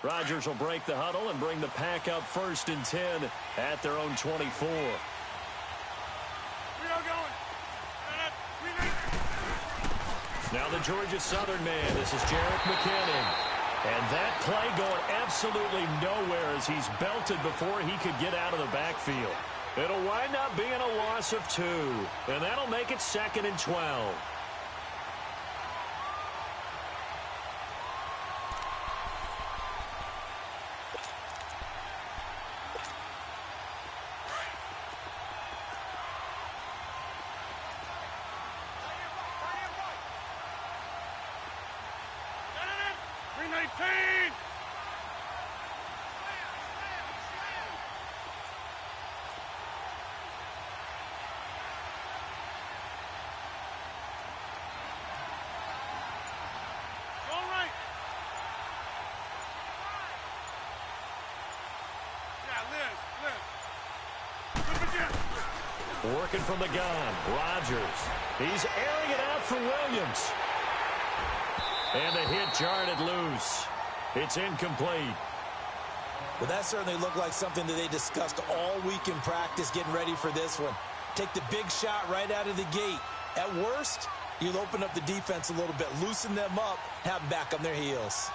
Rodgers will break the huddle and bring the pack up 1st and 10 at their own 24. Now the Georgia Southern man. This is Jarek McKinnon. And that play going absolutely nowhere as he's belted before he could get out of the backfield. It'll wind up being a loss of 2. And that'll make it 2nd and 12. Working from the gun, Rodgers. He's airing it out for Williams. And the hit jarred it loose. It's incomplete. Well, that certainly looked like something that they discussed all week in practice getting ready for this one. Take the big shot right out of the gate. At worst, you'll open up the defense a little bit, loosen them up, have them back on their heels.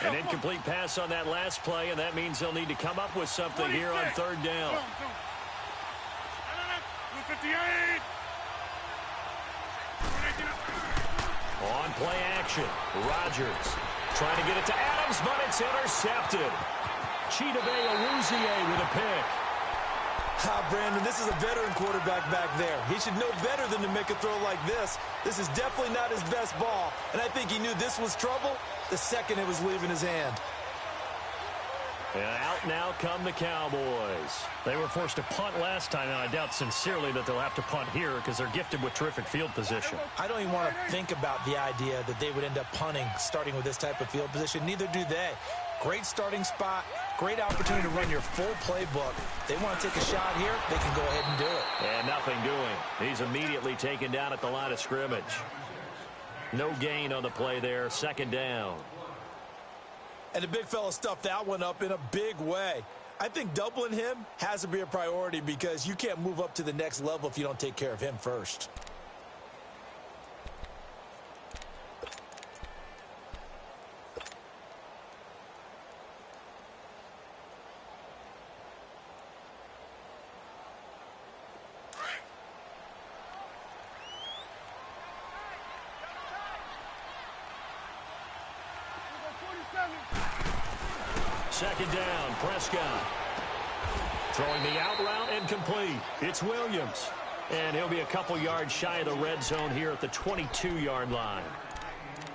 An incomplete pass on that last play, and that means they'll need to come up with something here on 3rd down. On play action, Rodgers trying to get it to Adams, but it's intercepted. Chidobe Awuzie with a pick. Brandon, this is a veteran quarterback back there. He should know better than to make a throw like this. This is definitely not his best ball, and I think he knew this was trouble the second it was leaving his hand. And out now come the Cowboys. They were forced to punt last time, and I doubt sincerely that they'll have to punt here because they're gifted with terrific field position. I don't even want to think about the idea that they would end up punting starting with this type of field position. Neither do they. Great starting spot, great opportunity to run your full playbook. They want to take a shot here, they can go ahead and do it. And nothing doing. He's immediately taken down at the line of scrimmage. No gain on the play there, 2nd down. And the big fella stuffed that one up in a big way. I think doubling him has to be a priority because you can't move up to the next level if you don't take care of him first. Second down, Prescott. Throwing the out route and complete. It's Williams. And he'll be a couple yards shy of the red zone here at the 22-yard line.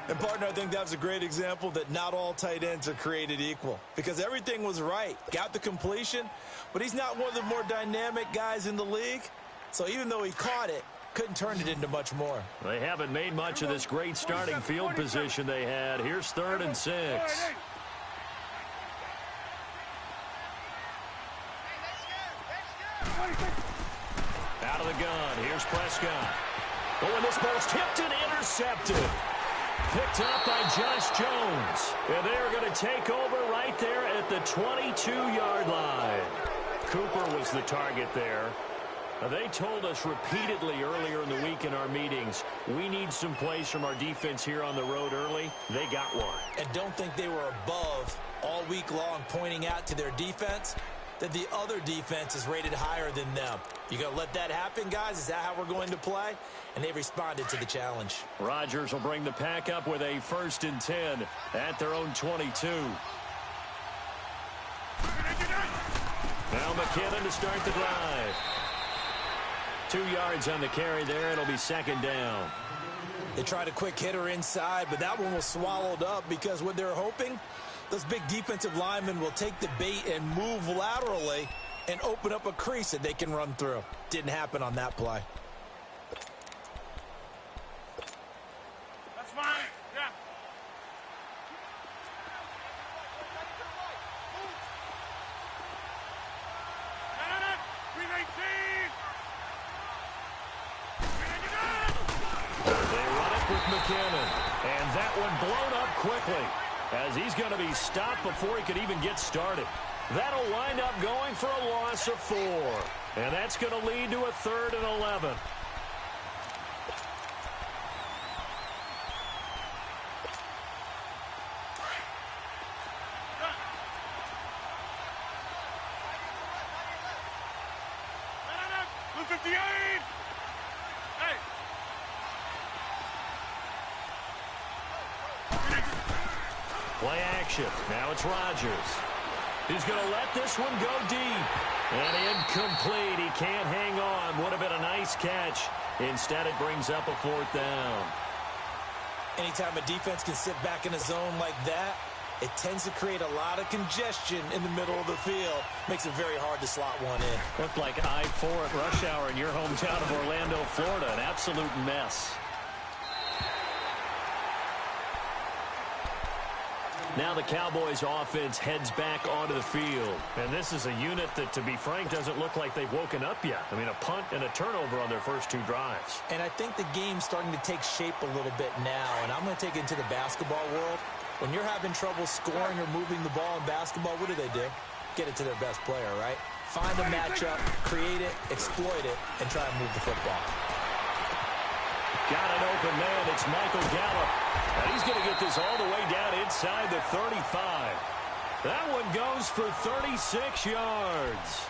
And, partner, I think that was a great example that not all tight ends are created equal. Because everything was right. Got the completion, but he's not one of the more dynamic guys in the league. So even though he caught it, couldn't turn it into much more. They haven't made much of this great starting field position they had. Here's 3rd and 6. Out of the gun, here's Prescott. Oh, and this ball's tipped and intercepted. Picked up by Josh Jones. And they're going to take over right there at the 22-yard line. Cooper was the target there. They told us repeatedly earlier in the week in our meetings, we need some plays from our defense here on the road early. They got one. And don't think they were above all week long pointing out to their defense that the other defense is rated higher than them. You going to let that happen, guys? Is that how we're going to play? And they responded to the challenge. Rodgers will bring the pack up with a 1st and 10 at their own 22. Now McKinnon to start the drive. 2 yards on the carry there. It'll be 2nd down. They tried a quick hitter inside, but that one was swallowed up because what they're hoping, those big defensive linemen will take the bait and move laterally and open up a crease that they can run through. Didn't happen on that play. That's fine. Yeah. McKinnon. And that one blown up quickly, as he's going to be stopped before he could even get started. That'll wind up going for a loss of 4. And that's going to lead to a 3rd and 11. Play action. Now it's Rodgers. He's going to let this one go deep. And incomplete. He can't hang on. Would have been a nice catch. Instead, it brings up a 4th down. Anytime a defense can sit back in a zone like that, it tends to create a lot of congestion in the middle of the field. Makes it very hard to slot one in. Looked like I-4 at rush hour in your hometown of Orlando, Florida. An absolute mess. Now the Cowboys offense heads back onto the field. And this is a unit that, to be frank, doesn't look like they've woken up yet. I mean, a punt and a turnover on their first 2 drives. And I think the game's starting to take shape a little bit now. And I'm going to take it into the basketball world. When you're having trouble scoring or moving the ball in basketball, what do? Get it to their best player, right? Find a matchup, create it, exploit it, and try and move the football. Got an open man. It's Michael Gallup. And he's going to get this all the way down inside the 35. That one goes for 36 yards.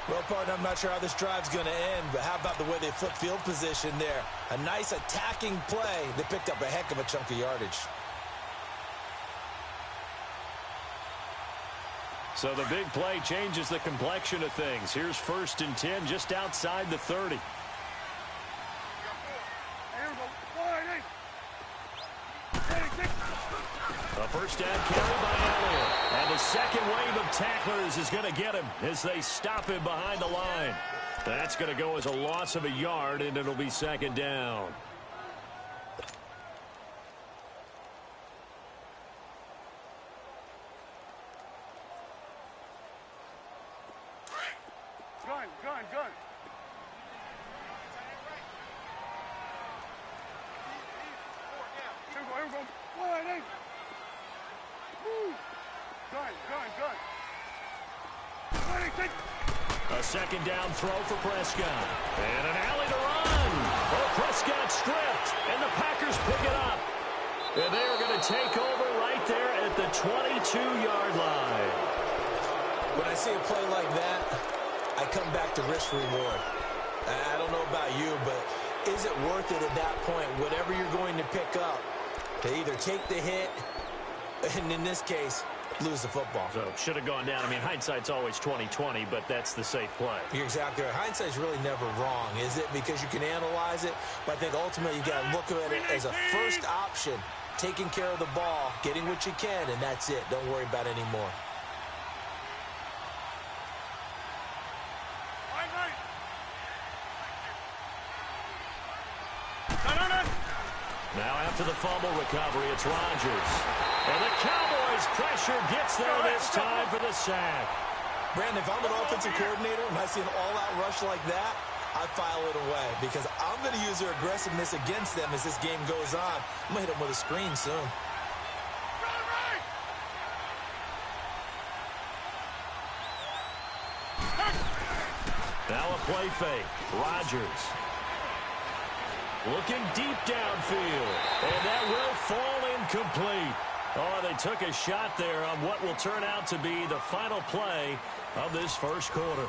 Well, partner, I'm not sure how this drive's going to end, but how about the way they flip field position there? A nice attacking play that picked up a heck of a chunk of yardage. So the big play changes the complexion of things. Here's 1st and 10 just outside the 30. A first down carry by Elliott. And the second wave of tacklers is going to get him as they stop him behind the line. That's going to go as a loss of a yard, and it'll be 2nd down. Gun. Here we go. Gun. A 2nd down throw for Prescott. And an alley to run. Oh, Prescott stripped, and the Packers pick it up. And they are going to take over right there at the 22-yard line. When I see a play like that, I come back to risk reward. I don't know about you, but is it worth it at that point, whatever you're going to pick up, to either take the hit, and in this case, lose the football? So should have gone down. I mean, hindsight's always 20/20, but that's the safe play. You're exactly right. Hindsight's really never wrong, is it? Because you can analyze it, but I think ultimately you got to look at it as a first option, taking care of the ball, getting what you can, and that's it. Don't worry about it anymore. Now after the fumble recovery, it's Rodgers. And the Cowboys pressure gets there this time for the sack. Brandon, if I'm an offensive coordinator and I see an all-out rush like that, I file it away because I'm going to use their aggressiveness against them as this game goes on. I'm going to hit them with a screen soon. Now a play fake. Rodgers. Looking deep downfield. And that will fall incomplete. Oh, they took a shot there on what will turn out to be the final play of this first quarter.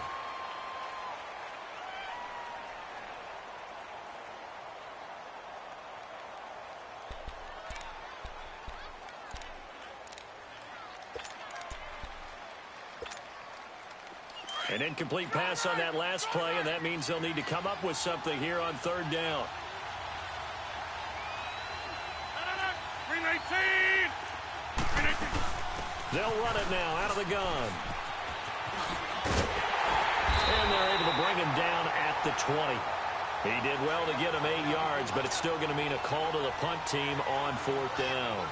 An incomplete pass on that last play, and that means they'll need to come up with something here on 3rd down. They'll run it now out of the gun. And they're able to bring him down at the 20. He did well to get him 8 yards, but it's still going to mean a call to the punt team on 4th down.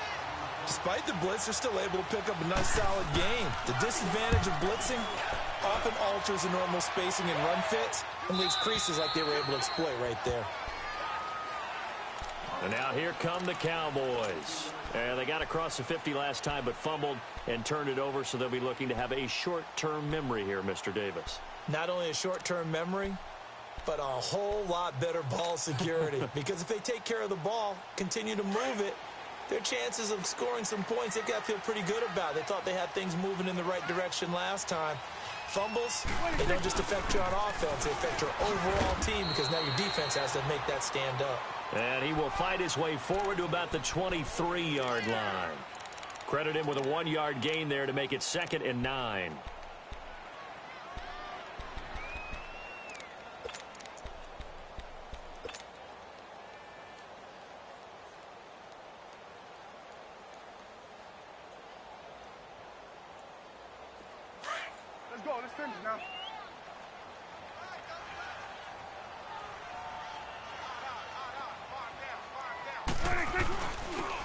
Despite the blitz, they're still able to pick up a nice solid gain. The disadvantage of blitzing often alters the normal spacing and run fits and leaves creases like they were able to exploit right there. And now here come the Cowboys. And they got across the 50 last time but fumbled and turned it over, so they'll be looking to have a short-term memory here, Mr. Davis. Not only a short-term memory, but a whole lot better ball security. Because if they take care of the ball, continue to move it, their chances of scoring some points, they've got to feel pretty good about. They thought they had things moving in the right direction last time. Fumbles, they don't just affect you on offense, they affect your overall team because now your defense has to make that stand up. And he will fight his way forward to about the 23-yard line. Credit him with a 1-yard gain there to make it 2nd and 9. Let's go. Let's finish now.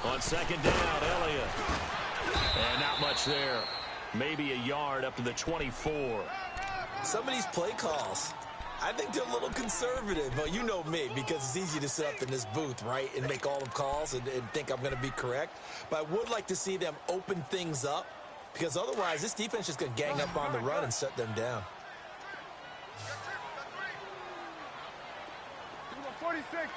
On 2nd down, Elliott. And not much there. Maybe a yard up to the 24. Some of these play calls, I think they're a little conservative, but you know me, because it's easy to sit up in this booth, right, and make all the calls and think I'm going to be correct. But I would like to see them open things up, because otherwise this defense is just going to gang up on the run and shut them down. 46.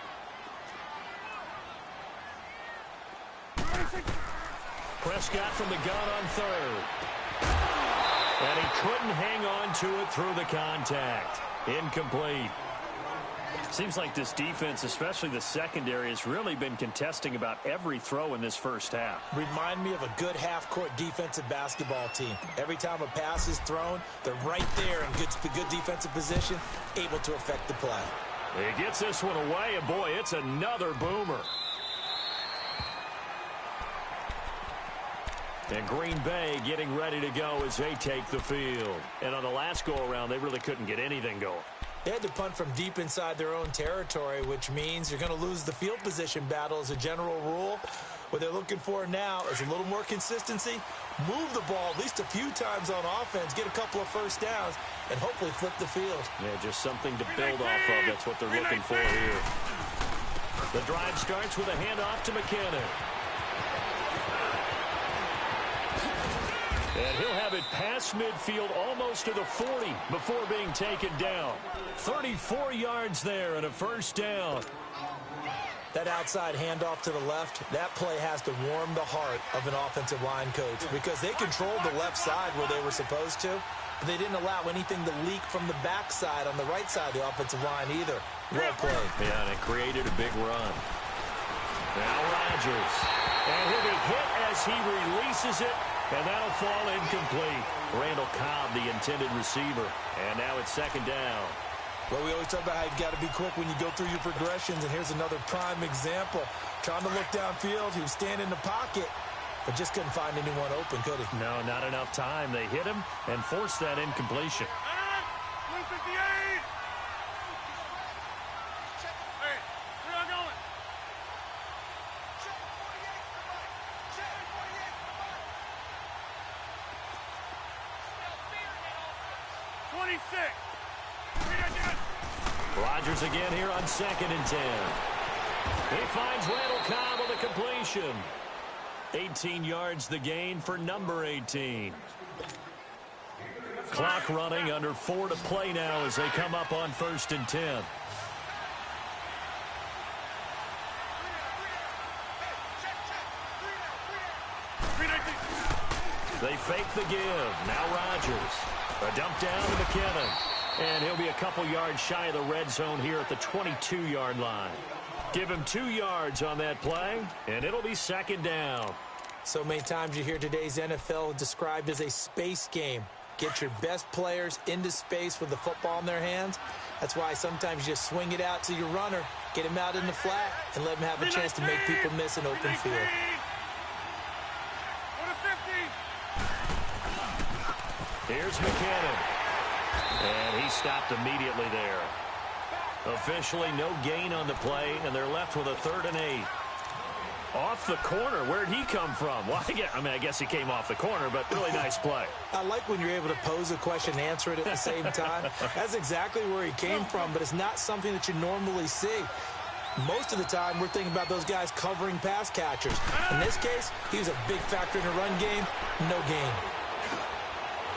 Prescott from the gun on 3rd. And he couldn't hang on to it through the contact. Incomplete. Seems like this defense, especially the secondary, has really been contesting about every throw in this first half. Remind me of a good half-court defensive basketball team. Every time a pass is thrown, they're right there in good defensive position, able to affect the play. He gets this one away, and boy, it's another boomer. And Green Bay getting ready to go as they take the field. And on the last go-around, they really couldn't get anything going. They had to punt from deep inside their own territory, which means you're going to lose the field position battle as a general rule. What they're looking for now is a little more consistency, move the ball at least a few times on offense, get a couple of first downs, and hopefully flip the field. Yeah, just something to build off of. That's what they're looking for here. The drive starts with a handoff to McKinnon. And he'll have it past midfield almost to the 40 before being taken down. 34 yards there and a first down. That outside handoff to the left, that play has to warm the heart of an offensive line coach because they controlled the left side where they were supposed to, but they didn't allow anything to leak from the backside on the right side of the offensive line either. Well played. Yeah, and it created a big run. Now Rodgers. And he'll be hit as he releases it. And that'll fall incomplete. Randall Cobb, the intended receiver. And now it's 2nd down. Well, we always talk about how you've got to be quick when you go through your progressions, and here's another prime example. Trying to look downfield, he was standing in the pocket, but just couldn't find anyone open, could he? No, not enough time. They hit him and forced that incompletion. 158. Hey, where y'all going? 26. Rodgers again here on 2nd and 10. He finds Randall Cobb with a completion. 18 yards the gain for number 18. Clock running, under 4 to play now as they come up on 1st and 10. They fake the give. Now Rodgers. A dump down to McKinnon. And he'll be a couple yards shy of the red zone here at the 22-yard line. Give him 2 yards on that play, and it'll be 2nd down. So many times you hear today's NFL described as a space game. Get your best players into space with the football in their hands. That's why sometimes you just swing it out to your runner, get him out in the flat, and let him have a chance to make people miss an open field. Here's McKinnon. And he stopped immediately there. Officially no gain on the play, and they're left with a 3rd and 8. Off the corner. Where'd he come from? Well, I guess he came off the corner, but really nice play. I like when you're able to pose a question and answer it at the same time. That's exactly where he came from, but it's not something that you normally see. Most of the time, we're thinking about those guys covering pass catchers. In this case, he was a big factor in the run game. No gain.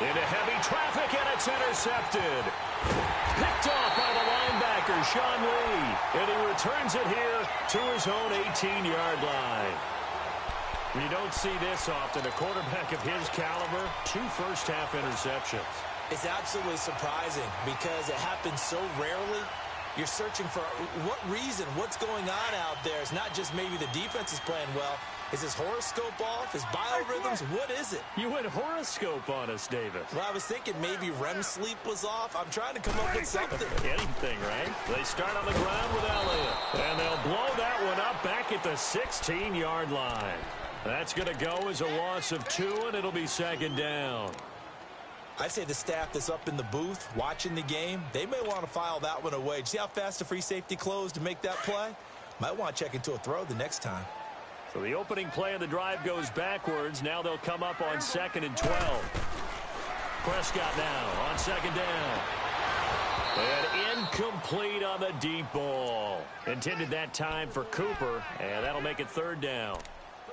Into heavy traffic, and it's intercepted. Picked off by the linebacker, Sean Lee. And he returns it here to his own 18-yard line. You don't see this often. A quarterback of his caliber, 2 first-half interceptions. It's absolutely surprising because it happens so rarely. You're searching for what reason, what's going on out there. It's not just maybe the defense is playing well. Is his horoscope off? His biorhythms? What is it? You went horoscope on us, David. Well, I was thinking maybe REM sleep was off. I'm trying to come up with something. Anything, right? They start on the ground with Elliott. And they'll blow that one up back at the 16-yard line. That's going to go as a loss of 2, and it'll be second down. I'd say the staff that's up in the booth watching the game, they may want to file that one away. Did you see how fast the free safety closed to make that play? Might want to check into a throw the next time. So the opening play of the drive goes backwards. Now they'll come up on 2nd and 12. Prescott now on 2nd down. And incomplete on the deep ball. Intended that time for Cooper, and that'll make it 3rd down.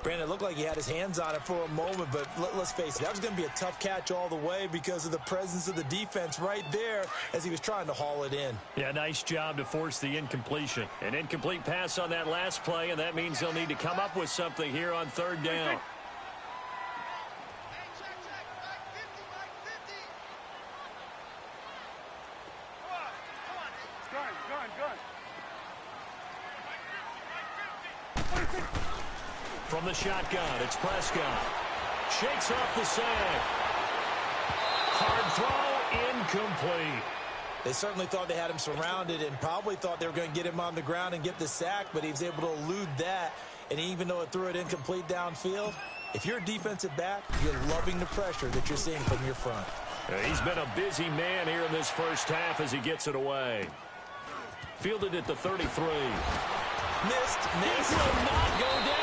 Brandon, it looked like he had his hands on it for a moment, but let's face it, that was going to be a tough catch all the way because of the presence of the defense right there as he was trying to haul it in. Yeah, nice job to force the incompletion. An incomplete pass on that last play, and that means they'll need to come up with something here on 3rd down. From the shotgun, it's Prescott. Shakes off the sack. Hard throw, incomplete. They certainly thought they had him surrounded and probably thought they were going to get him on the ground and get the sack, but he was able to elude that. And even though it threw it incomplete downfield, if you're a defensive back, you're loving the pressure that you're seeing from your front. He's been a busy man here in this first half as he gets it away. Fielded at the 33. Missed. He will not go down.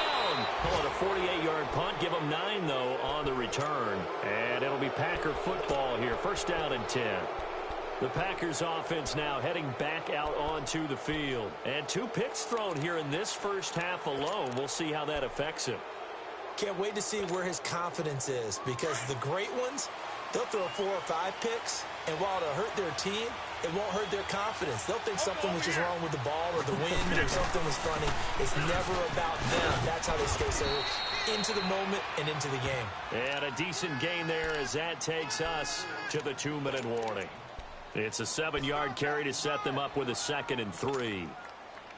Call it a 48-yard punt. Give him 9, though, on the return. And it'll be Packer football here. 1st down and 10. The Packers offense now heading back out onto the field. And 2 picks thrown here in this first half alone. We'll see how that affects him. Can't wait to see where his confidence is because the great ones, they'll throw 4 or 5 picks, and while it'll hurt their team, it won't hurt their confidence. They'll think something was just wrong with the ball or the wind or something was funny. It's never about them. That's how they stay so into the moment and into the game. And a decent gain there as that takes us to the 2-minute warning. It's a 7-yard carry to set them up with a 2nd and 3.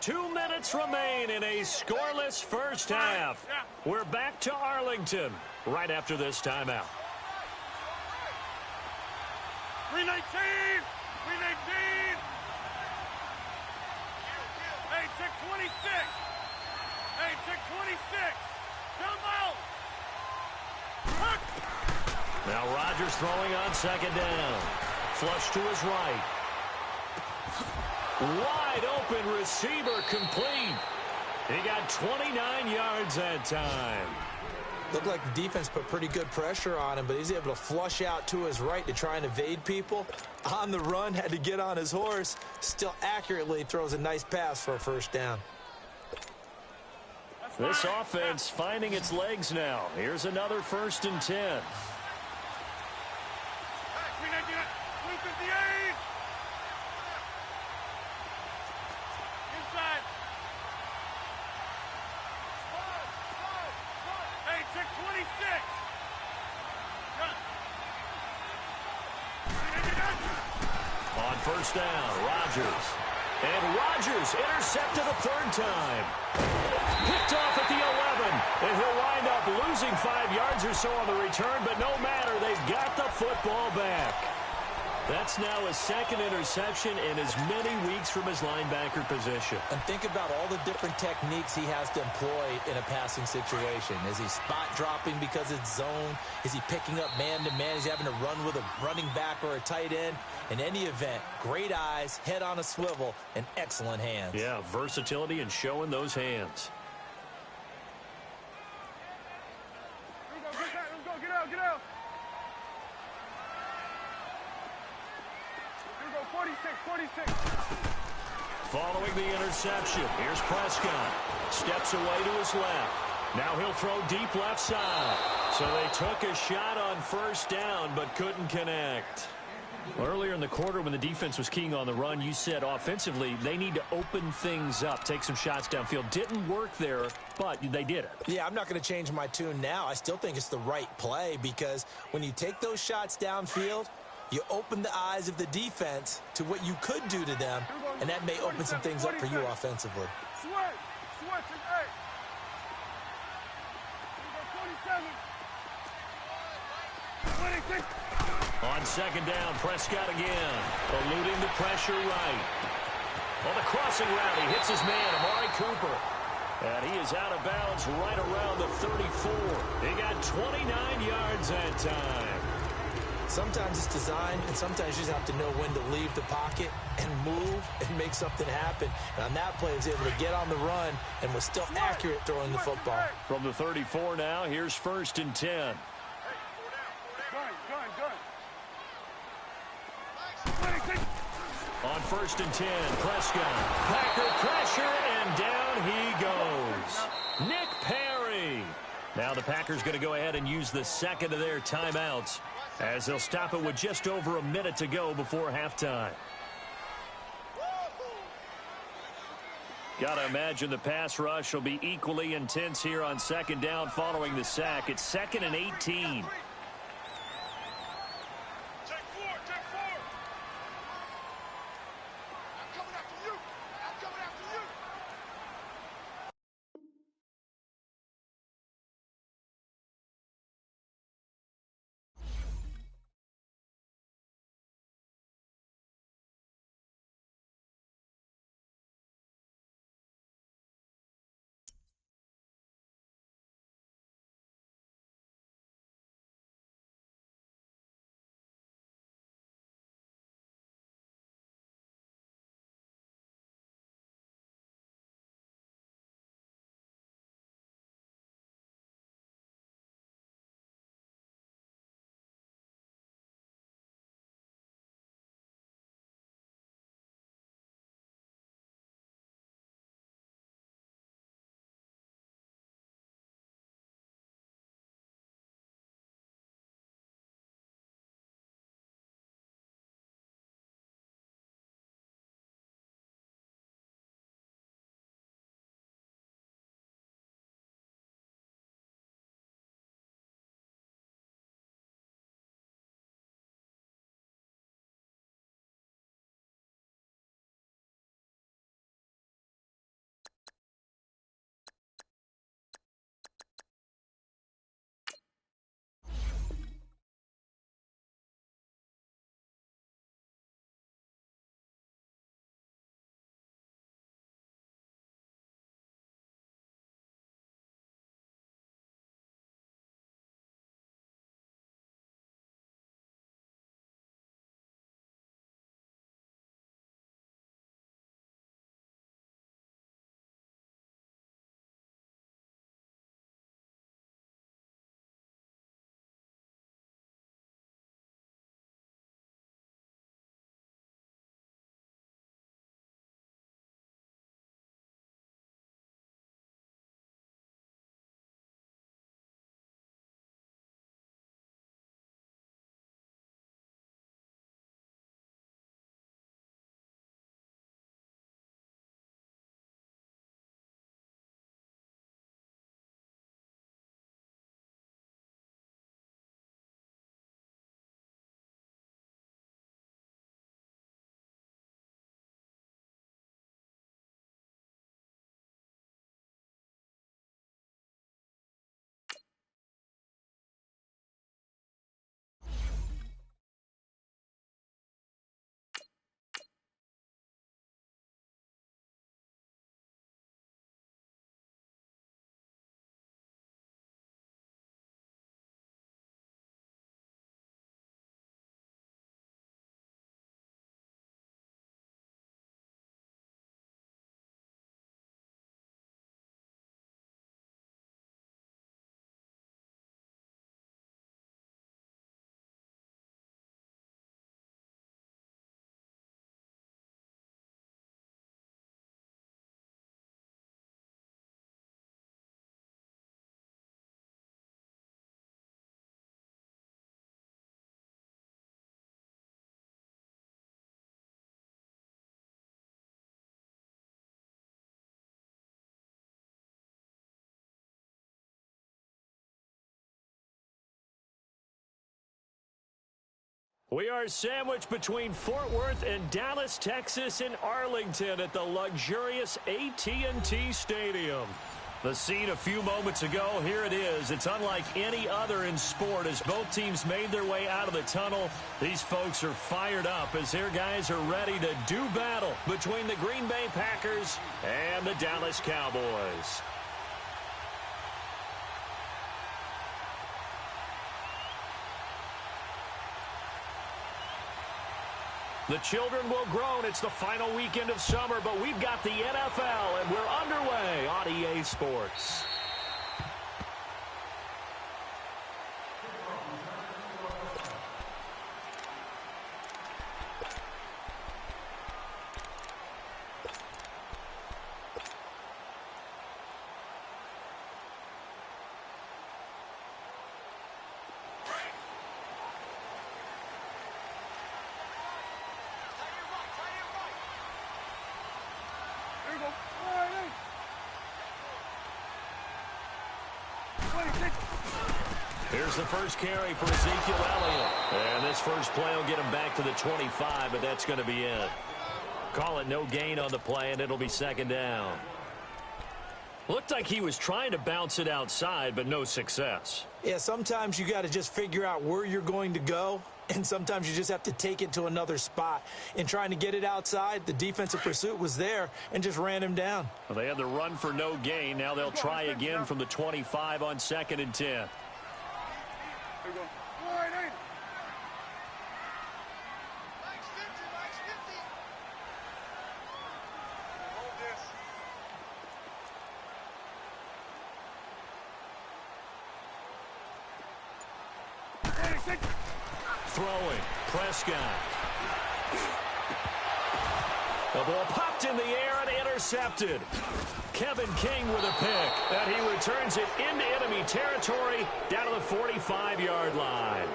2 minutes remain in a scoreless first half. We're back to Arlington right after this timeout. 319! 319! Hey, check 26! Hey, check 26! Come out! Now Rodgers throwing on 2nd down. Flush to his right. Wide open receiver complete. He got 29 yards that time. Looked like the defense put pretty good pressure on him, but he's able to flush out to his right to try and evade people. On the run, had to get on his horse. Still accurately throws a nice pass for a 1st down. This offense finding its legs now. Here's another 1st and 10. 358! Inside! Hey, check 26! On 1st down, Rodgers. And Rodgers intercepted a 3rd time. Picked off at the 11. And he'll wind up losing 5 yards or so on the return, but no matter, they've got the football back. That's now his 2nd interception in as many weeks from his linebacker position. And think about all the different techniques he has to employ in a passing situation. Is he spot dropping because it's zone? Is he picking up man-to-man? Is he having to run with a running back or a tight end? In any event, great eyes, head on a swivel, and excellent hands. Yeah, versatility and showing those hands. Let's go, get out, get out! Here we go, 46, 46. following the interception. Here's Prescott. Steps away to his left. Now he'll throw deep left side. So they took a shot on first down but couldn't connect. Well, earlier in the quarter when the defense was keying on the run, you said offensively they need to open things up, take some shots downfield. Didn't work there, but they did it. Yeah, I'm not going to change my tune now. I still think it's the right play because when you take those shots downfield, you open the eyes of the defense to what you could do to them, and that may open some things up for you offensively. Switch, hey. 27. 26. On second down, Prescott again, eluding the pressure right. On the crossing route, he hits his man, Amari Cooper. And he is out of bounds right around the 34. He got 29 yards that time. Sometimes it's design, and sometimes you just have to know when to leave the pocket and move and make something happen. And on that play, he was able to get on the run and was still accurate throwing the football. From the 34 now, here's 1st and 10. Gun. 26. On 1st and 10, Prescott. Packer pressure, and down he goes. Nick Perry. Now the Packers going to go ahead and use the second of their timeouts as they'll stop it with just over a minute to go before halftime. Got to imagine the pass rush will be equally intense here on second down following the sack. It's 2nd and 18. We are sandwiched between Fort Worth and Dallas, Texas, and Arlington at the luxurious AT&T Stadium. The scene a few moments ago, here it is. It's unlike any other in sport as both teams made their way out of the tunnel. These folks are fired up as their guys are ready to do battle between the Green Bay Packers and the Dallas Cowboys. The children will groan. It's the final weekend of summer, but we've got the NFL, and we're underway on EA Sports. Here's the first carry for Ezekiel Elliott. And this first play will get him back to the 25, but that's going to be it. Call it no gain on the play, and it'll be second down. Looked like he was trying to bounce it outside, but no success. Yeah, sometimes you got to just figure out where you're going to go, and sometimes you just have to take it to another spot. In trying to get it outside, the defensive pursuit was there and just ran him down. Well, they had the run for no gain. Now they'll try again from the 25 on 2nd and 10. Throwing, Prescott. The ball popped in the air and intercepted. Kevin King with a pick, and he returns it into enemy territory down to the 45-yard line.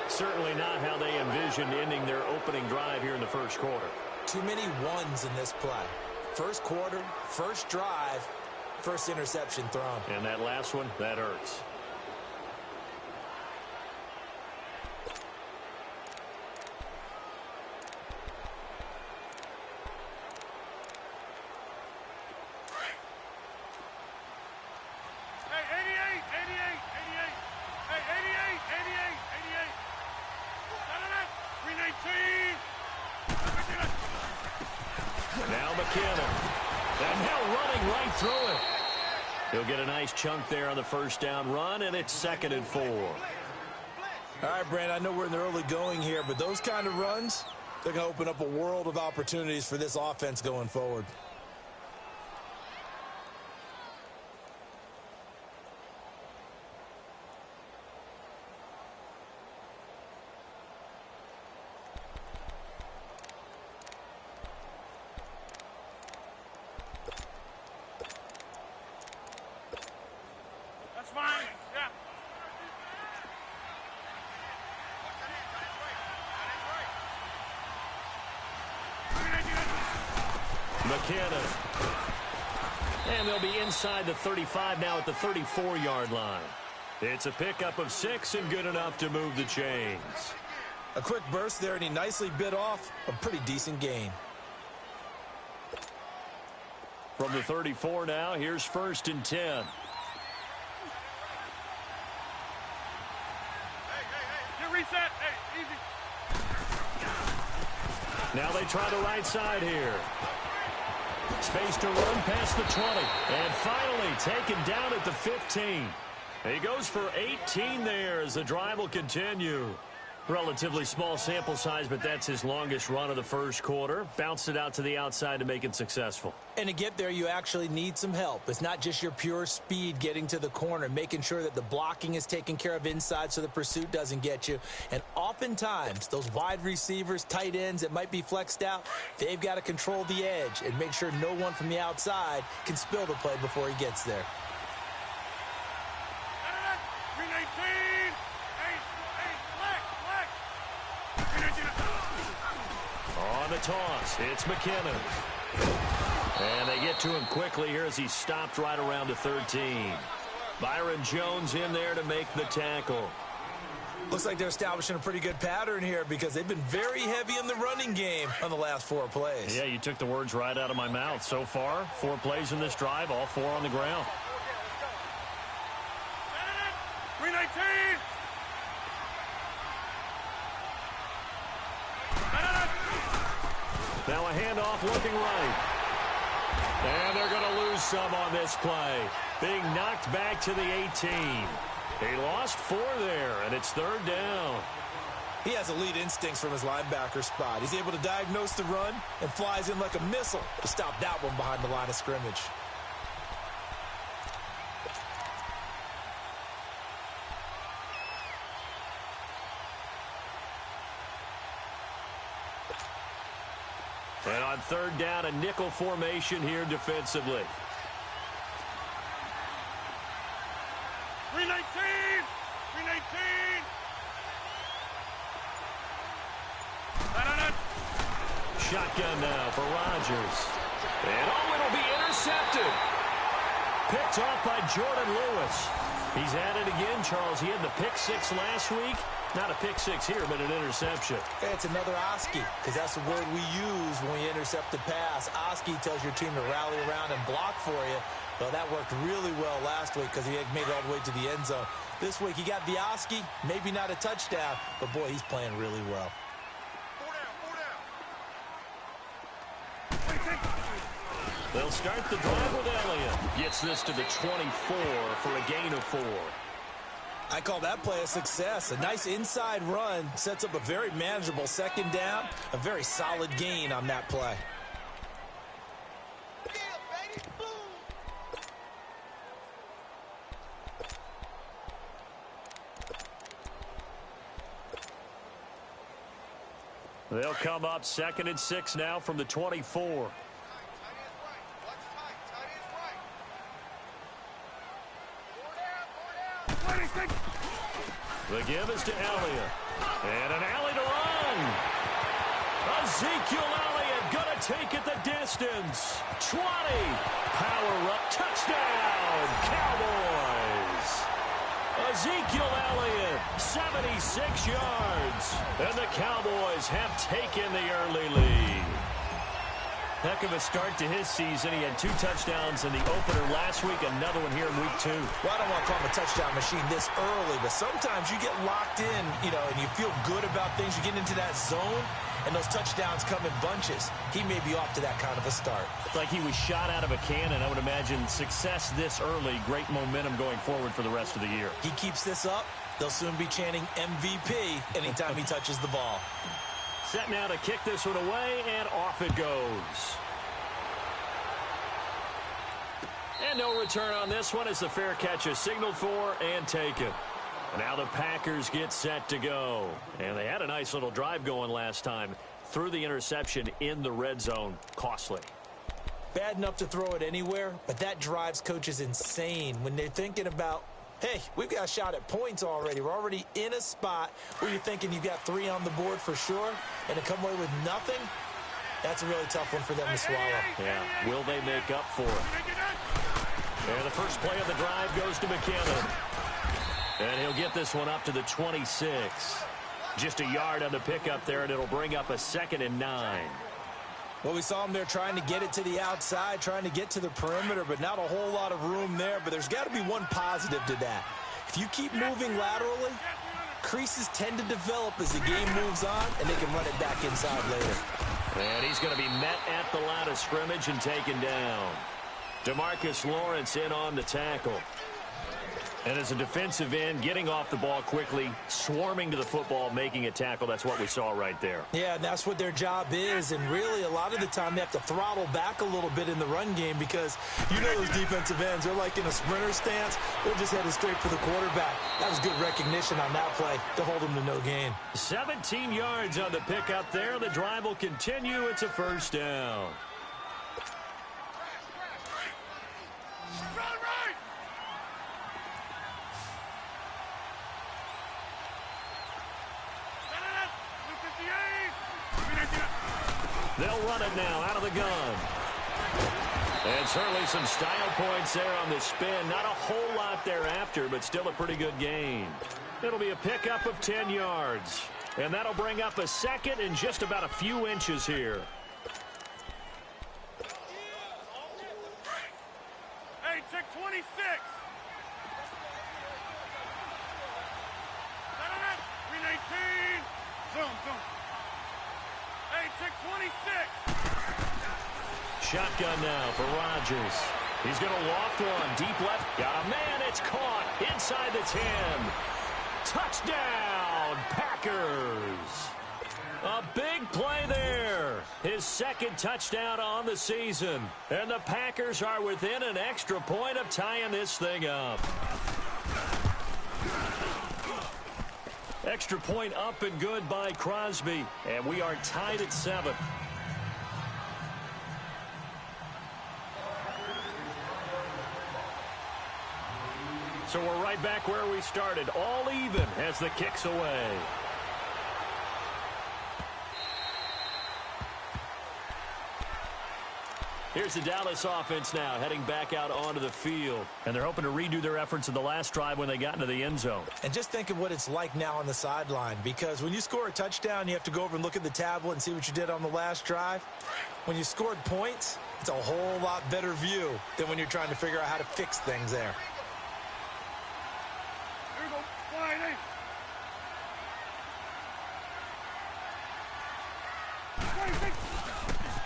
Certainly not how they envisioned ending their opening drive here in the first quarter. Too many ones in this play. First quarter, first drive, first interception thrown. And that last one, that hurts. Now McKinnon. And now running right through it. He'll get a nice chunk there on the first down run, and it's 2nd and 4. All right, Brand, I know we're in the early going here, but those kind of runs, they're going to open up a world of opportunities for this offense going forward. McKinnon. And they'll be inside the 35 now at the 34-yard line. It's a pickup of 6 and good enough to move the chains. A quick burst there, and he nicely bit off a pretty decent gain. From the 34 now, here's 1st and 10. Reset. Hey, easy. Now they try the right side here. Space to run past the 20. And finally taken down at the 15. He goes for 18 there as the drive will continue. Relatively small sample size, but that's his longest run of the first quarter. Bounced it out to the outside to make it successful. And to get there, you actually need some help. It's not just your pure speed getting to the corner, making sure that the blocking is taken care of inside so the pursuit doesn't get you. And oftentimes, those wide receivers, tight ends that might be flexed out, they've got to control the edge and make sure no one from the outside can spill the play before he gets there. On the toss, it's McKinnon. And they get to him quickly here as he stopped right around the 13. Byron Jones in there to make the tackle. Looks like they're establishing a pretty good pattern here because they've been very heavy in the running game on the last 4 plays. Yeah, you took the words right out of my mouth. So far, 4 plays in this drive, all 4 on the ground. 319. Now a handoff looking right. And they're going to lose some on this play. Being knocked back to the 18. He lost 4 there, and it's 3rd down. He has elite instincts from his linebacker spot. He's able to diagnose the run and flies in like a missile to stop that one behind the line of scrimmage. And on 3rd down, a nickel formation here defensively. 319. 319. Shotgun now for Rodgers. And it'll be intercepted. Picked off by Jordan Lewis. He's at it again, Charles. He had the pick 6 last week. Not a pick 6 here, but an interception. Hey, it's another Oski, because that's the word we use when we intercept the pass. Oski tells your team to rally around and block for you. Well, that worked really well last week because he had made it all the way to the end zone. This week, he got the Oski, maybe not a touchdown, but, boy, he's playing really well. 4 down. They'll start the drive with Elliott. Gets this to the 24 for a gain of 4. I call that play a success. A nice inside run sets up a very manageable 2nd down. A very solid gain on that play. They'll come up 2nd and 6 now from the 24. The give is to Elliott. And an alley to run. Ezekiel Elliott going to take it the distance. 20. Power up. Touchdown. Cowboys. Ezekiel Elliott, 76 yards. And the Cowboys have taken the early lead. Heck of a start to his season. He had 2 touchdowns in the opener last week, another one here in week 2. Well, I don't want to call him a touchdown machine this early, but sometimes you get locked in, and you feel good about things. You get into that zone, and those touchdowns come in bunches. He may be off to that kind of a start. It's like he was shot out of a cannon. I would imagine success this early, great momentum going forward for the rest of the year. He keeps this up, they'll soon be chanting MVP anytime he touches the ball. Set now to kick this one away, and off it goes. And no return on this one as the fair catch is signaled for and taken. Now the Packers get set to go. And they had a nice little drive going last time. Threw the interception in the red zone. Costly. Bad enough to throw it anywhere, but that drives coaches insane when they're thinking about, hey, we've got a shot at points already. We're already in a spot where you're thinking you've got 3 on the board for sure, and to come away with nothing, that's a really tough one for them to swallow. Yeah, will they make up for it? And the first play of the drive goes to McKinnon. And he'll get this one up to the 26. Just a yard on the pickup there, and it'll bring up a 2nd and 9. Well, we saw him there trying to get it to the outside, trying to get to the perimeter, but not a whole lot of room there. But there's got to be one positive to that. If you keep moving laterally, creases tend to develop as the game moves on, and they can run it back inside later. And he's going to be met at the line of scrimmage and taken down. DeMarcus Lawrence in on the tackle. And as a defensive end, getting off the ball quickly, swarming to the football, making a tackle. That's what we saw right there. Yeah, and that's what their job is. And really, a lot of the time, they have to throttle back a little bit in the run game because you know those defensive ends, they're like in a sprinter stance. They're just headed straight for the quarterback. That was good recognition on that play to hold them to no gain. 17 yards on the pickup there. The drive will continue. It's a 1st down. They'll run it now out of the gun. And certainly some style points there on the spin. Not a whole lot thereafter, but still a pretty good gain. It'll be a pickup of 10 yards. And that'll bring up a second and just about a few inches here. Hey, check 26. 319. Zoom. Hey, check 26. Shotgun now for Rodgers. He's going to loft one. Deep left. Got a man. It's caught inside the 10. Touchdown, Packers. A big play there. His second touchdown on the season. And the Packers are within an extra point of tying this thing up. Extra point up and good by Crosby. And we are tied at 7. So we're right back where we started, all even as the kick's away. Here's the Dallas offense now, heading back out onto the field. And they're hoping to redo their efforts in the last drive when they got into the end zone. And just think of what it's like now on the sideline, because when you score a touchdown, you have to go over and look at the tablet and see what you did on the last drive. When you scored points, it's a whole lot better view than when you're trying to figure out how to fix things there.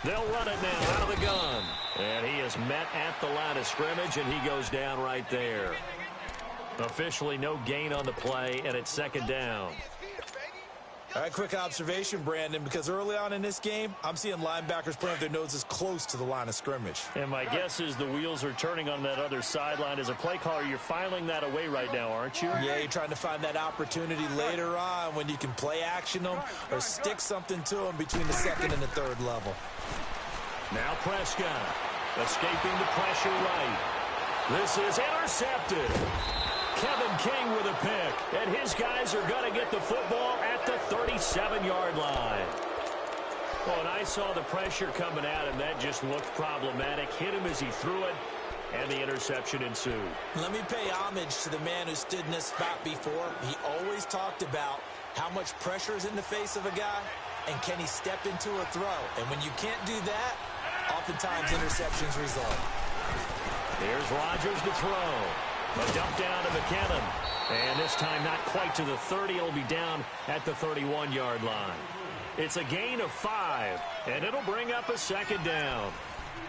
They'll run it now out of the gun. And he is met at the line of scrimmage, and he goes down right there. Officially no gain on the play, and it's second down. All right, quick observation, Brandon, because early on in this game, I'm seeing linebackers putting their noses close to the line of scrimmage. And my guess is the wheels are turning on that other sideline. As a play caller, you're filing that away right now, aren't you? Yeah, you're trying to find that opportunity later on when you can play action them or stick something to them between the second and the third level. Now Prescott escaping the pressure right. This is intercepted. Kevin King with a pick, and his guys are going to get the football at the 37-yard line. Well, and I saw the pressure coming at him. That just looked problematic. Hit him as he threw it, and the interception ensued. Let me pay homage to the man who stood in this spot before. He always talked about how much pressure is in the face of a guy, and can he step into a throw. And when you can't do that, oftentimes interceptions result. Here's Rodgers to throw. A dump down to McKinnon. And this time not quite to the 30. It'll be down at the 31-yard line. It's a gain of 5, and it'll bring up a second down.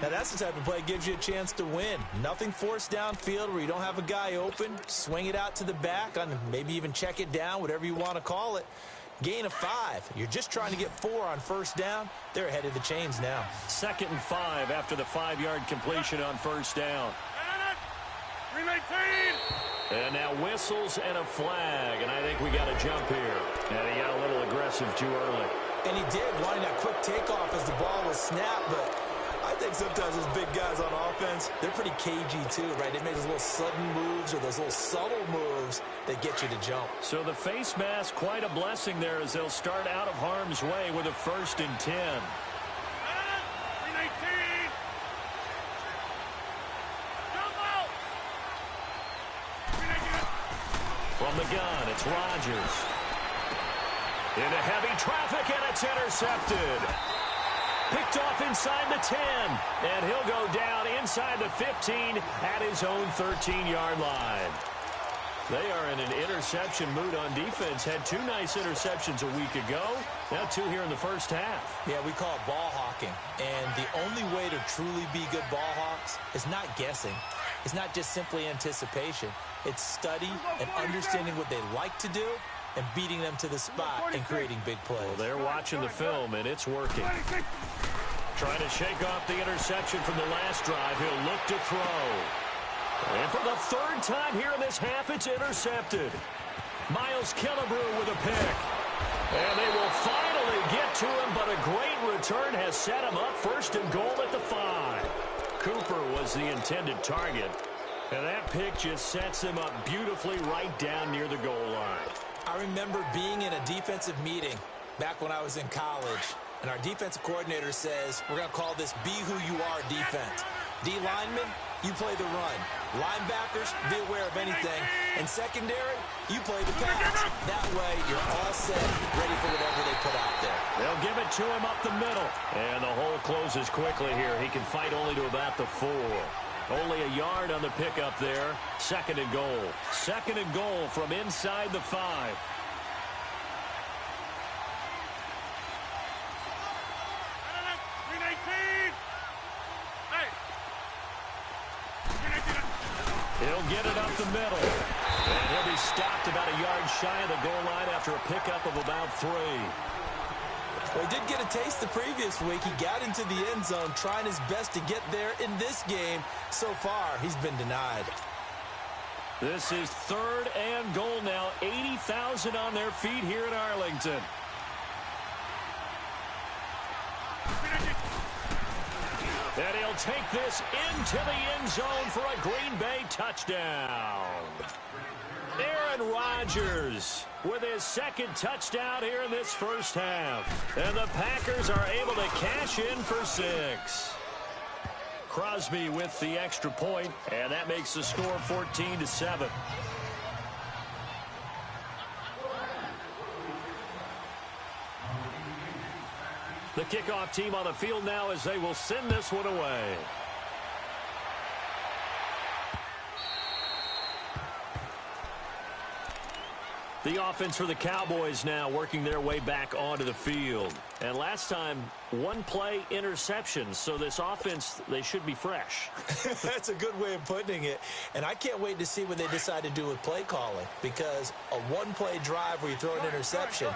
Now that's the type of play that gives you a chance to win. Nothing forced downfield where you don't have a guy open. Swing it out to the back, on maybe even check it down, whatever you want to call it. Gain of 5. You're just trying to get 4 on first down. They're ahead of the chains now. 2nd and 5 after the 5-yard completion on first down. 319. And now whistles and a flag, and I think we got a jump here. And he got a little aggressive too early. And he did, wanting that quick takeoff as the ball was snapped, but I think sometimes those big guys on offense, they're pretty cagey too, right? They make those little sudden moves or those little subtle moves that get you to jump. So the face mask, quite a blessing there as they'll start out of harm's way with a 1st and 10. 319. Jump out. 319. From the gun, it's Rodgers. Into heavy traffic, and it's intercepted. Picked off inside the 10, and he'll go down inside the 15 at his own 13-yard line. They are in an interception mood on defense. Had 2 nice interceptions a week ago. Now 2 here in the first half. Yeah, we call it ball hawking. And the only way to truly be good ball hawks is not guessing. It's not just simply anticipation. It's study and understanding what they like to do and beating them to the spot and creating big plays. Well, they're watching the film, and it's working. Trying to shake off the interception from the last drive. He'll look to throw. And for the 3rd time here in this half, it's intercepted. Miles Killebrew with a pick. And they will finally get to him, but a great return has set him up 1st and goal at the 5. Cooper was the intended target. And that pick just sets him up beautifully right down near the goal line. I remember being in a defensive meeting back when I was in college, and our defensive coordinator says, we're going to call this Be Who You Are defense. D linemen, you play the run. Linebackers, be aware of anything. And secondary, you play the pass. That way, you're all set, ready for whatever they put out there. They'll give it to him up the middle. And the hole closes quickly here. He can fight only to about the 4. Only a yard on the pickup there. 2nd and goal. 2nd and goal from inside the 5. He'll get it up the middle. And he'll be stopped about a yard shy of the goal line after a pickup of about 3. Well, he did get a taste the previous week. He got into the end zone trying his best to get there in this game. So far, he's been denied. This is 3rd and goal now. 80,000 on their feet here in Arlington. And he'll take this into the end zone for a Green Bay touchdown. Aaron Rodgers with his 2nd touchdown here in this first half. And the Packers are able to cash in for 6. Crosby with the extra point, and that makes the score 14-7. The kickoff team on the field now as they will send this one away. The offense for the Cowboys now working their way back onto the field. And last time, 1 play interception. So this offense, they should be fresh. That's a good way of putting it. And I can't wait to see what they decide to do with play calling. Because a 1-play drive where you throw an interception,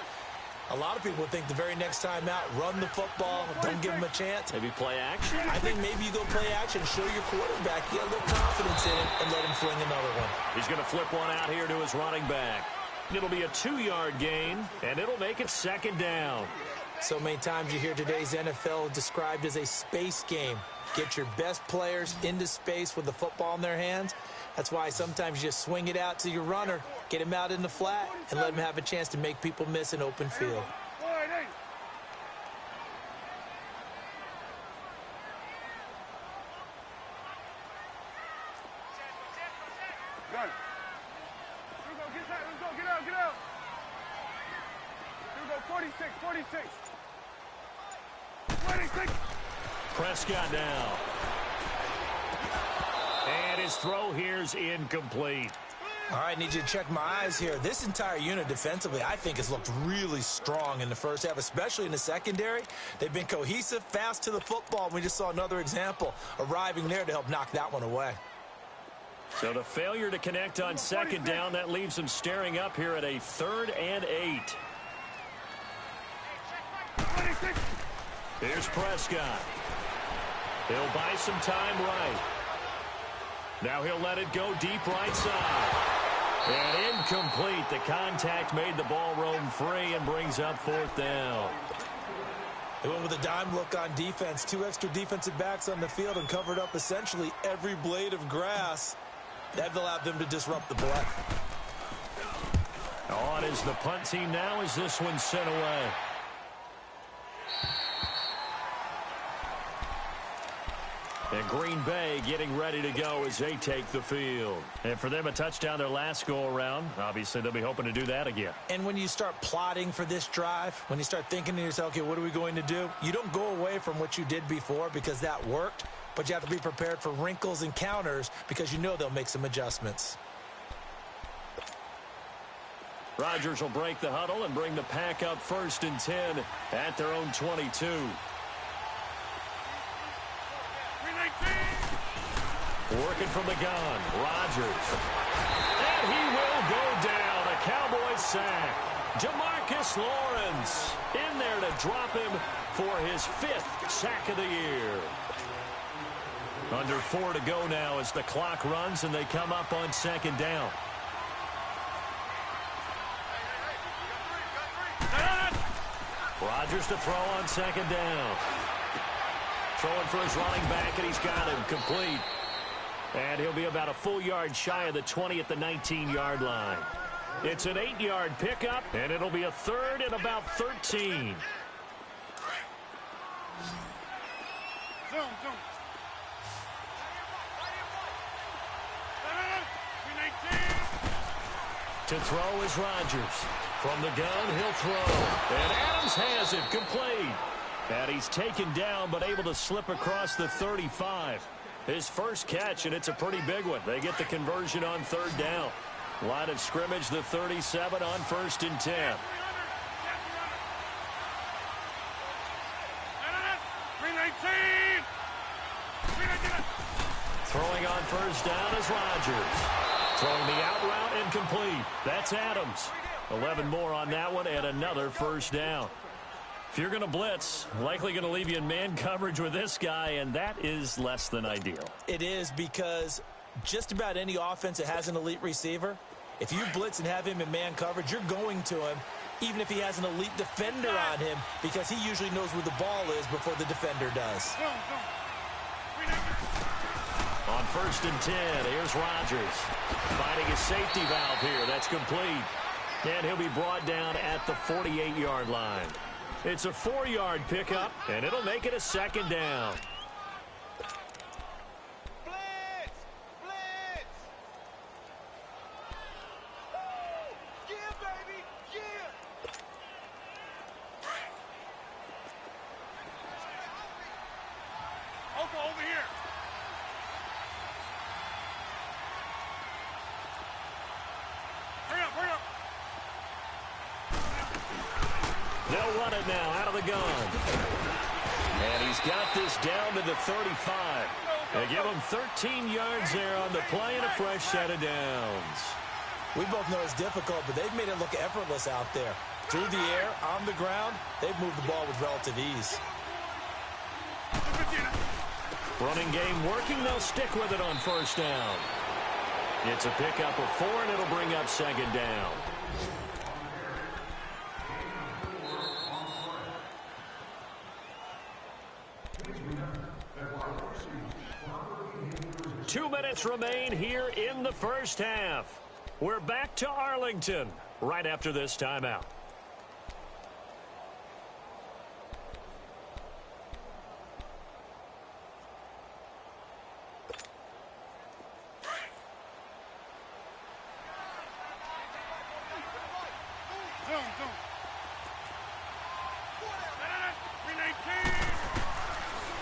a lot of people think the very next time out, run the football, don't give them a chance. Maybe play action? I think maybe you go play action, show your quarterback, get a little confidence in him, and let him fling another one. He's going to flip one out here to his running back. It'll be a 2-yard gain, and it'll make it 2nd down. So many times you hear today's NFL described as a space game. Get your best players into space with the football in their hands. That's why sometimes you just swing it out to your runner, get him out in the flat, and let him have a chance to make people miss an open field. Got it. Let's go, get out. Here we go, 46. 26. Prescott now. And his throw here's incomplete. All right, need you to check my eyes here. This entire unit defensively, I think, has looked really strong in the first half, especially in the secondary. They've been cohesive, fast to the football. We just saw another example arriving there to help knock that one away. So the failure to connect on 2nd down, that leaves them staring up here at a 3rd and 8. 26. Here's Prescott. He'll buy some time right. Now he'll let it go deep right side. And incomplete. The contact made the ball roam free and brings up 4th down. They went with a dime look on defense. 2 extra defensive backs on the field and covered up essentially every blade of grass. That allowed them to disrupt the play. On is the punt team now as this one's sent away. And Green Bay getting ready to go as they take the field. And for them, a touchdown their last go-around. Obviously, they'll be hoping to do that again. And when you start plotting for this drive, when you start thinking to yourself, okay, what are we going to do? You don't go away from what you did before because that worked, but you have to be prepared for wrinkles and counters because you know they'll make some adjustments. Rodgers will break the huddle and bring the pack up 1st and 10 at their own 22. Working from the gun, Rodgers. And he will go down. A Cowboys sack. Jamarcus Lawrence in there to drop him for his 5th sack of the year. Under 4 to go now as the clock runs and they come up on 2nd down. Rodgers to throw on 2nd down. Throwing for his running back, and he's got him complete. And he'll be about a full yard shy of the 20 at the 19-yard line. It's an 8-yard pickup, and it'll be a 3rd and about 13. Zoom. To throw is Rodgers. From the gun, he'll throw. And Adams has it, complete. And he's taken down, but able to slip across the 35. His first catch, and it's a pretty big one. They get the conversion on third down. Line of scrimmage, the 37 on 1st and 10. Throwing on first down is Rodgers. Throwing the out route incomplete. That's Adams. 11 more on that one and another first down. If you're going to blitz, likely going to leave you in man coverage with this guy, and that is less than ideal. It is, because just about any offense that has an elite receiver, if you blitz and have him in man coverage, you're going to him, even if he has an elite defender on him, because he usually knows where the ball is before the defender does. On 1st and 10, here's Rodgers. Finding his safety valve here. That's complete. And he'll be brought down at the 48-yard line. It's a 4-yard pickup, and it'll make it a 2nd down. Blitz! Blitz! Give, baby! Give! Over here! Hurry up, hurry up! They'll run it now out of the gun. And he's got this down to the 35. They give him 13 yards there on the play and a fresh set of downs. We both know it's difficult, but they've made it look effortless out there. Through the air, on the ground, they've moved the ball with relative ease. Running game working. They'll stick with it on first down. It's a pickup of 4, and it'll bring up 2nd down. Two minutes remain here in the first half. We're back to Arlington right after this timeout.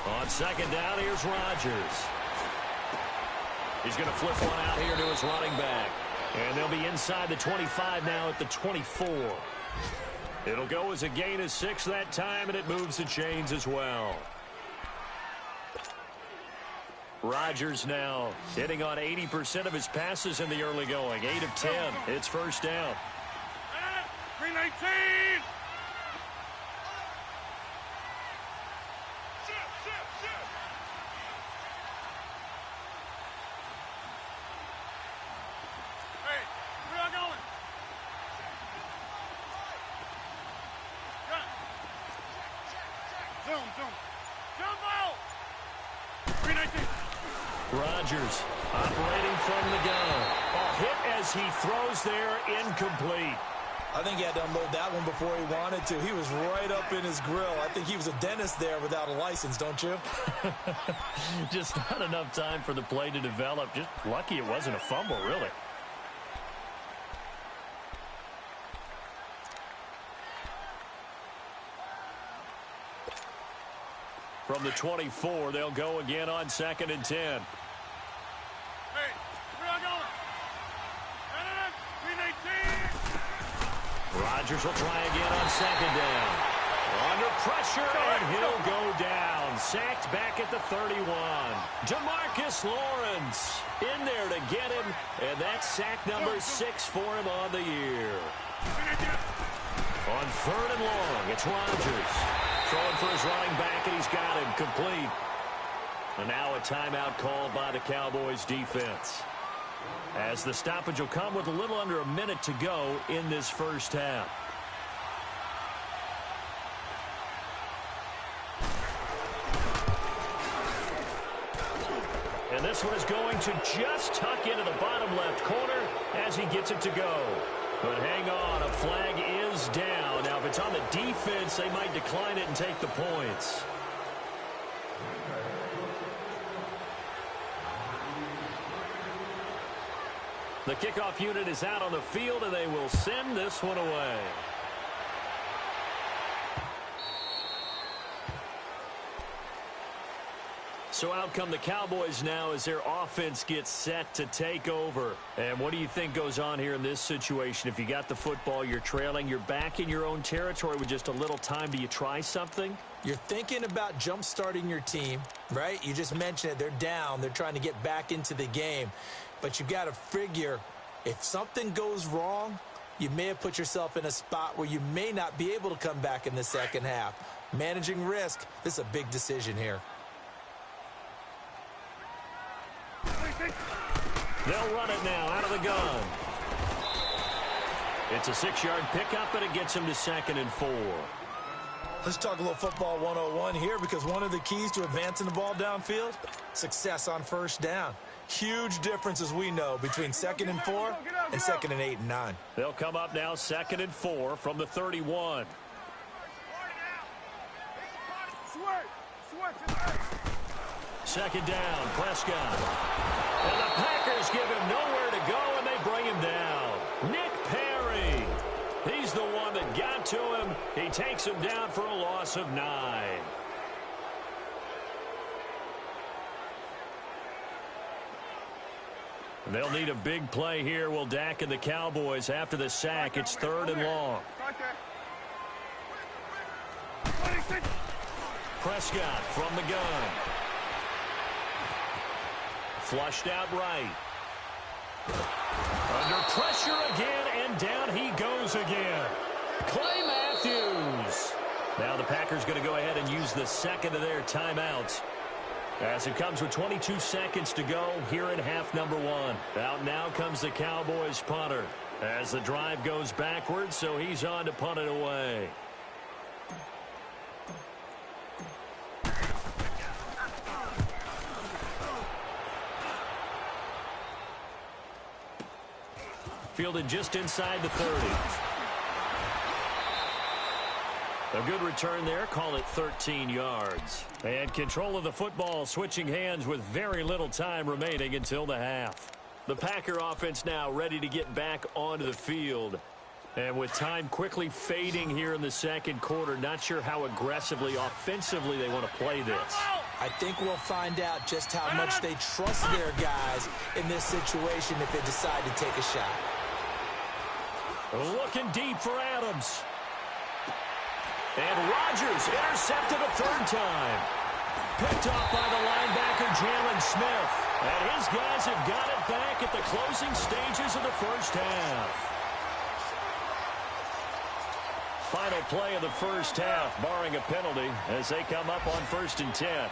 On 2nd down, here's Rodgers. He's going to flip one out here to his running back. And they'll be inside the 25 now at the 24. It'll go as a gain of 6 that time, and it moves the chains as well. Rodgers now hitting on 80% of his passes in the early going. 8 of 10. It's first down. 319! Rodgers operating from the gun. A hit as he throws there, incomplete. I think he had to unload that one before he wanted to. He was right up in his grill. I think he was a dentist there without a license, don't you? Just not enough time for the play to develop. Just lucky it wasn't a fumble, really. From the 24, they'll go again on 2nd and 10. Hey, where are you going? 319! Rodgers will try again on 2nd down. Under pressure, and he'll go down. Sacked back at the 31. DeMarcus Lawrence in there to get him, and that's sack number 6 for him on the year. On 3rd and long, it's Rodgers. Throwing for his running back, and he's got him complete. And now a timeout called by the Cowboys defense, as the stoppage will come with a little under a minute to go in this first half. And this one is going to just tuck into the bottom left corner as he gets it to go. But hang on, a flag is down. Now, if it's on the defense, they might decline it and take the points. The kickoff unit is out on the field, and they will send this one away. So out come the Cowboys now as their offense gets set to take over. And what do you think goes on here in this situation? If you got the football, you're trailing, you're back in your own territory with just a little time. Do you try something? You're thinking about jump-starting your team, right? You just mentioned it. They're down. They're trying to get back into the game. But you got to figure if something goes wrong, you may have put yourself in a spot where you may not be able to come back in the second half. Managing risk, this is a big decision here. They'll run it now out of the gun. It's a 6-yard pickup, and it gets him to 2nd and 4. Let's talk a little football 101 here, because one of the keys to advancing the ball downfield, success on first down. Huge difference, as we know, between 2nd and 4 and 2nd and 8 and 9. They'll come up now 2nd and 4 from the 31. Second down, Prescott. And the Packers give him nowhere to go, and they bring him down. Nick Perry. He's the one that got to him. He takes him down for a loss of 9. They'll need a big play here. Will Dak and the Cowboys after the sack. It's 3rd and long. Prescott from the gun. Flushed out right. Under pressure again, and down he goes again. Clay Matthews. Now the Packers going to go ahead and use the second of their timeouts, as it comes with 22 seconds to go here in half number 1. Out now comes the Cowboys punter as the drive goes backwards, so he's on to punt it away. Fielded just inside the 30. A good return there. Call it 13 yards. And control of the football switching hands with very little time remaining until the half. The Packer offense now ready to get back onto the field. And with time quickly fading here in the second quarter, not sure how aggressively, offensively they want to play this. I think we'll find out just how much they trust their guys in this situation if they decide to take a shot. Looking deep for Adams. And Rodgers intercepted a 3rd time. Picked off by the linebacker, Jalen Smith. And his guys have got it back at the closing stages of the first half. Final play of the first half, barring a penalty, as they come up on 1st and 10.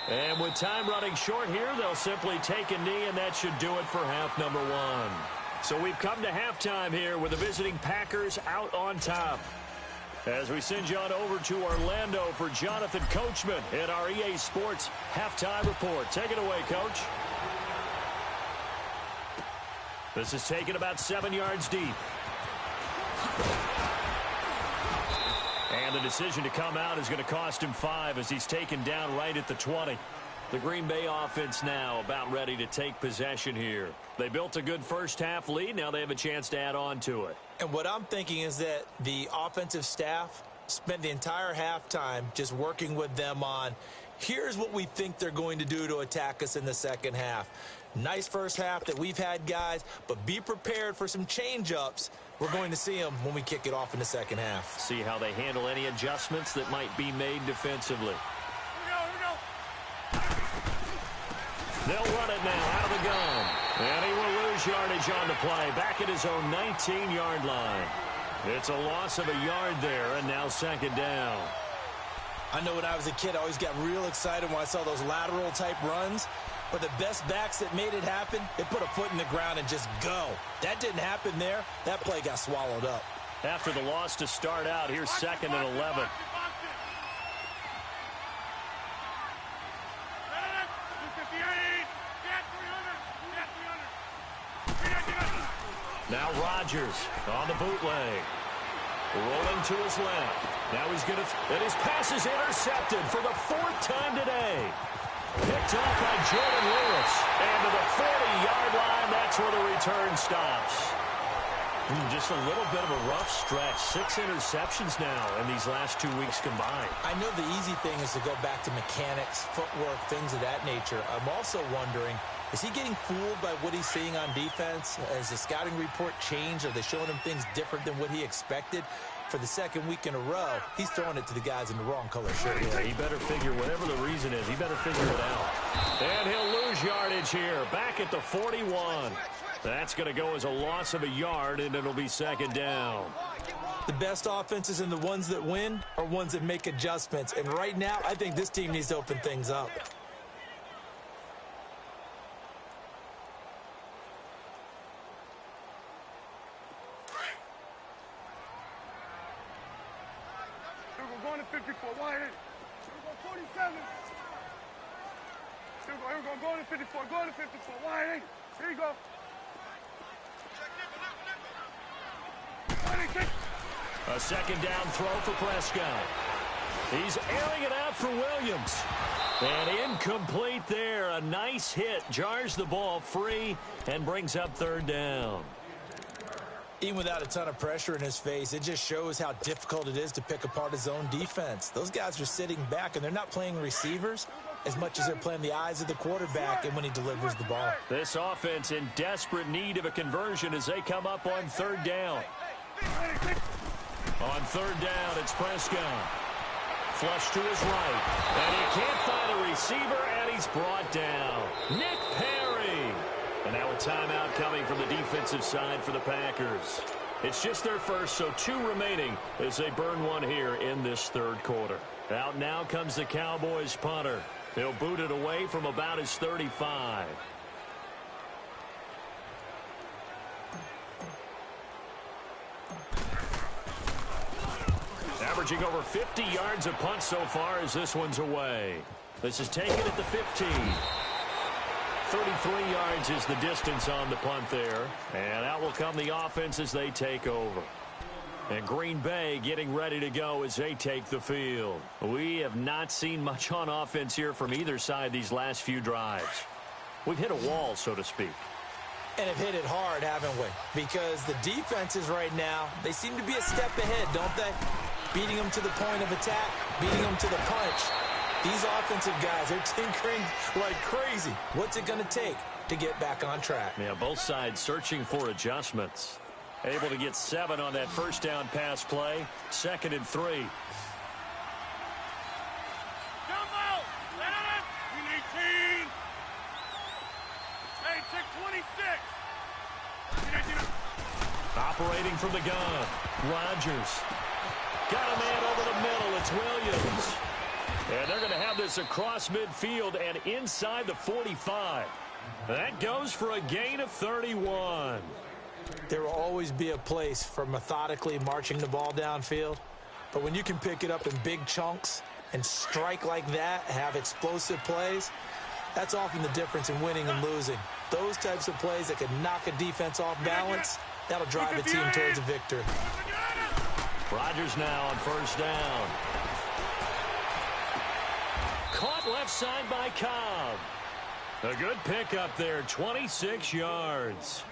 And with time running short here, they'll simply take a knee, and that should do it for half number 1. So we've come to halftime here with the visiting Packers out on top. As we send you on over to Orlando for Jonathan Coachman in our EA Sports halftime report. Take it away, Coach. This is taken about 7 yards deep. And the decision to come out is going to cost him 5 as he's taken down right at the 20. The Green Bay offense now about ready to take possession here. They built a good first half lead. Now they have a chance to add on to it. And what I'm thinking is that the offensive staff spent the entire halftime just working with them on, here's what we think they're going to do to attack us in the second half. Nice first half that we've had, guys, but be prepared for some change-ups. We're going to see them when we kick it off in the second half. See how they handle any adjustments that might be made defensively. They'll run it now out of the gun. And he will lose yardage on the play, back at his own 19-yard line. It's a loss of a yard there, and now 2nd down. I know when I was a kid, I always got real excited when I saw those lateral-type runs. But the best backs that made it happen, they put a foot in the ground and just go. That didn't happen there. That play got swallowed up. After the loss to start out, here's 2nd and 11. Now Rodgers on the bootleg. Rolling to his left. Now he's going to... And his pass is intercepted for the 4th time today. Picked off by Jordan Lewis. And to the 40-yard line, that's where the return stops. Just a little bit of a rough stretch. 6 interceptions now in these last 2 weeks combined. I know the easy thing is to go back to mechanics, footwork, things of that nature. I'm also wondering, is he getting fooled by what he's seeing on defense? Has the scouting report changed? Are they showing him things different than what he expected? For the second week in a row, he's throwing it to the guys in the wrong color shirt. Yeah, he better figure, whatever the reason is, he better figure it out. And he'll lose yardage here, back at the 41. That's going to go as a loss of a yard, and it'll be second down. The best offenses and the ones that win are ones that make adjustments. And right now, I think this team needs to open things up. Going to 54, wide in. Here we go, 47. Here we go, going to 54, going to 54, wide in. Here you go. A second down throw for Prescott. He's airing it out for Williams. And incomplete there. A nice hit. Jars the ball free and brings up third down. Even without a ton of pressure in his face, it just shows how difficult it is to pick apart his own defense. Those guys are sitting back, and they're not playing receivers as much as they're playing the eyes of the quarterback and when he delivers the ball. This offense in desperate need of a conversion as they come up on third down. On third down, it's Prescott. Flush to his right. And he can't find a receiver, and he's brought down. Nick Perry. And now a timeout coming from the defensive side for the Packers. It's just their first, so 2 remaining as they burn one here in this third quarter. Out now comes the Cowboys punter. He'll boot it away from about his 35. Averaging over 50 yards a punt so far as this one's away. This is taken at the 15. 33 yards is the distance on the punt there. And out will come the offense as they take over. And Green Bay getting ready to go as they take the field. We have not seen much on offense here from either side these last few drives. We've hit a wall, so to speak. And have hit it hard, haven't we? Because the defenses right now, they seem to be a step ahead, don't they? Beating them to the point of attack, beating them to the punch. These offensive guys are tinkering like crazy. What's it going to take to get back on track? Yeah, both sides searching for adjustments. Able to get 7 on that first down pass play. 2nd and 3. Jumbo! Let it in! We need 18. Hey, check 26. Operating from the gun. Rodgers. Got a man over the middle. It's Williams. And they're going to have this across midfield and inside the 45. That goes for a gain of 31. There will always be a place for methodically marching the ball downfield. But when you can pick it up in big chunks and strike like that, have explosive plays, that's often the difference in winning and losing. Those types of plays that can knock a defense off balance, that'll drive a team towards a victory. Rodgers now on first down. Caught left side by Cobb. A good pickup there, 26 yards.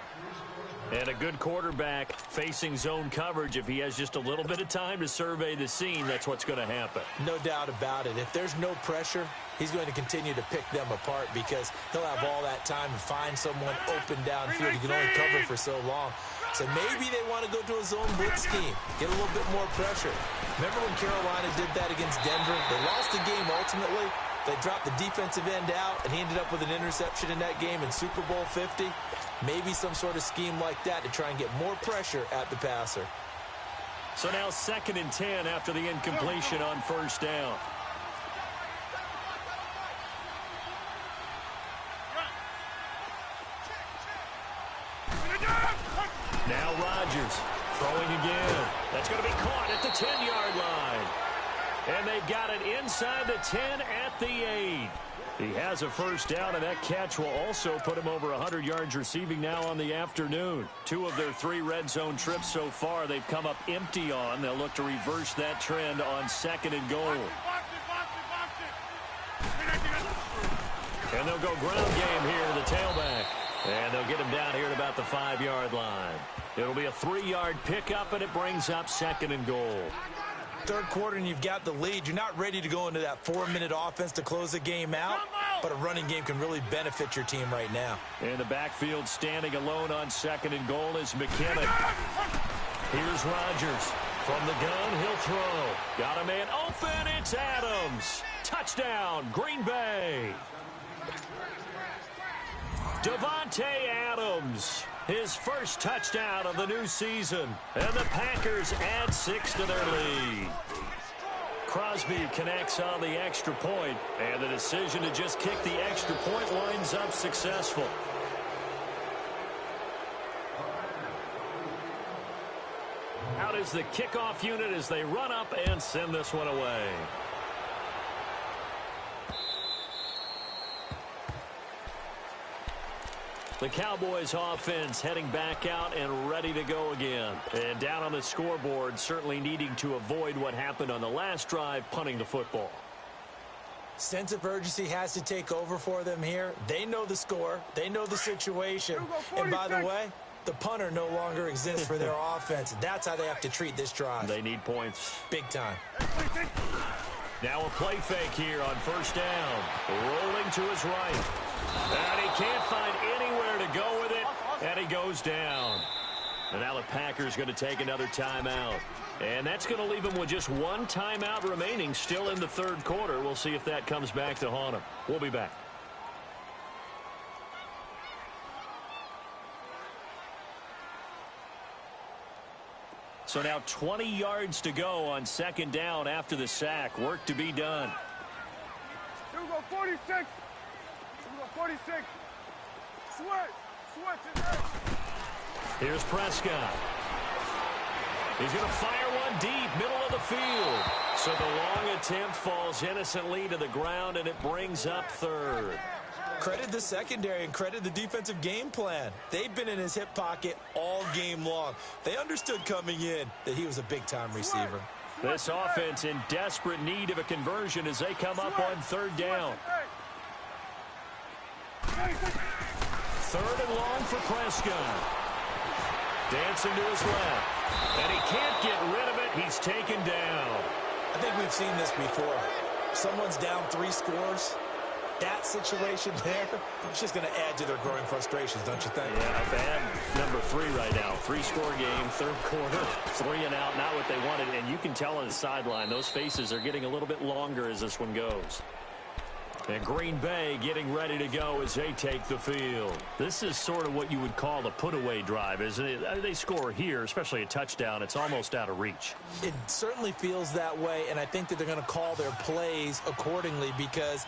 And a good quarterback facing zone coverage. If he has just a little bit of time to survey the scene, that's what's going to happen. No doubt about it. If there's no pressure, he's going to continue to pick them apart because he'll have all that time to find someone open downfield. He can only cover for so long. So maybe they want to go to a zone blitz scheme, get a little bit more pressure. Remember when Carolina did that against Denver? They lost the game ultimately. They dropped the defensive end out, and he ended up with an interception in that game in Super Bowl 50. Maybe some sort of scheme like that to try and get more pressure at the passer. So now 2nd and 10 after the incompletion on first down. Now Rodgers throwing again. That's going to be caught at the 10-yard line. And they've got it inside the 10 at the 8. He has a first down, and that catch will also put him over 100 yards receiving now on the afternoon. 2 of their 3 red zone trips so far they've come up empty on. They'll look to reverse that trend on 2nd and goal. And they'll go ground game here to the tailback. And they'll get him down here at about the 5-yard line. It'll be a 3-yard pickup, and it brings up 2nd and goal. Third quarter, and you've got the lead. You're not ready to go into that 4-minute offense to close the game out, but a running game can really benefit your team right now. In the backfield, standing alone on 2nd and goal is McKinnon. Here's Rodgers. From the gun, he'll throw. Got a man open. It's Adams. Touchdown, Green Bay. Davante Adams, his first touchdown of the new season. And the Packers add 6 to their lead. Crosby connects on the extra point, and the decision to just kick the extra point winds up successful. Out is the kickoff unit as they run up and send this one away. The Cowboys offense heading back out and ready to go again. And down on the scoreboard, certainly needing to avoid what happened on the last drive, punting the football. Sense of urgency has to take over for them here. They know the score. They know the situation. And by the way, the punter no longer exists for their offense. That's how they have to treat this drive. They need points. Big time. Now a play fake here on 1st down. Rolling to his right. And he can't find anywhere to go with it. And he goes down. And now the Packers going to take another timeout. And that's going to leave him with just 1 timeout remaining still in the 3rd quarter. We'll see if that comes back to haunt him. We'll be back. So now 20 yards to go on 2nd down after the sack. Work to be done. Here we go, 46. Here we go, 46. Switch it there. Here's Prescott. He's going to fire one deep, middle of the field. So the long attempt falls innocently to the ground, and it brings up 3rd. Credit the secondary and credit the defensive game plan. They've been in his hip pocket all game long. They understood coming in that he was a big-time receiver. This offense in desperate need of a conversion as they come up on 3rd down. 3rd and long for Prescott. Dancing to his left. And he can't get rid of it. He's taken down. I think we've seen this before. Someone's down 3 scores. That situation there, it's just going to add to their growing frustrations, don't you think? Yeah, bad number 3 right now. 3-score game, 3rd quarter, 3 and out, not what they wanted. And you can tell on the sideline, those faces are getting a little bit longer as this one goes. And Green Bay getting ready to go as they take the field. This is sort of what you would call a put-away drive, isn't it? They score here, especially a touchdown. It's almost out of reach. It certainly feels that way, and I think that they're going to call their plays accordingly because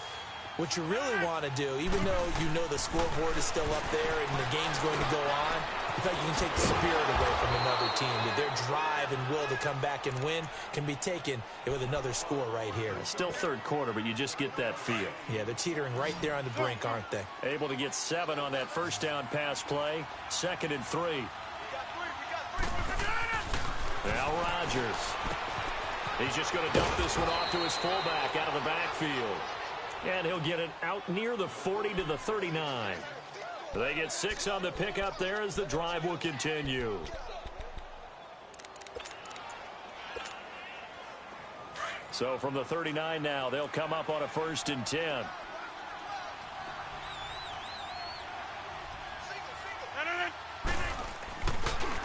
what you really want to do, even though you know the scoreboard is still up there and the game's going to go on, in fact, you can take the spirit away from another team. That their drive and will to come back and win can be taken with another score right here. It's still 3rd quarter, but you just get that feel. Yeah, they're teetering right there on the brink, aren't they? Able to get 7 on that 1st down pass play. 2nd and 3. Now Rodgers. He's just going to dump this one off to his fullback out of the backfield. And he'll get it out near the 40 to the 39. They get 6 on the pickup there as the drive will continue. So from the 39 now, they'll come up on a 1st and 10.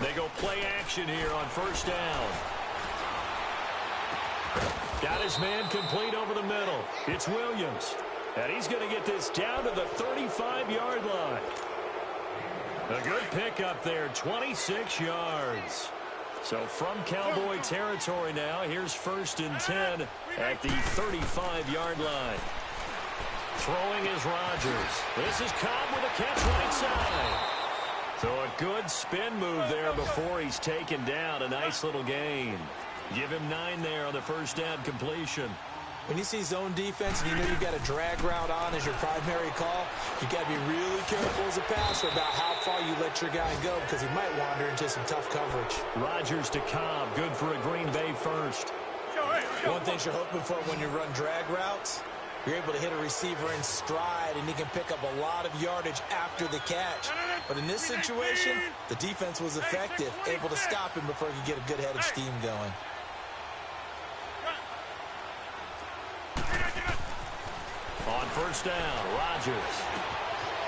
They go play action here on 1st down. Got his man complete over the middle. It's Williams. And he's going to get this down to the 35-yard line. A good pickup there, 26 yards. So from Cowboy territory now, here's 1st and 10 at the 35-yard line. Throwing is Rodgers. This is Cobb with a catch right side. So a good spin move there before he's taken down. A nice little gain. Give him 9 there on the 1st down completion. When you see zone defense and you know you've got a drag route on as your primary call, you got to be really careful as a passer about how far you let your guy go because he might wander into some tough coverage. Rodgers to Cobb, good for a Green Bay 1st. One thing you're hoping for when you run drag routes, You're able to hit a receiver in stride, and he can pick up a lot of yardage after the catch. But in this situation, the defense was effective, able to stop him before he could get a good head of steam going. On first down, Rodgers.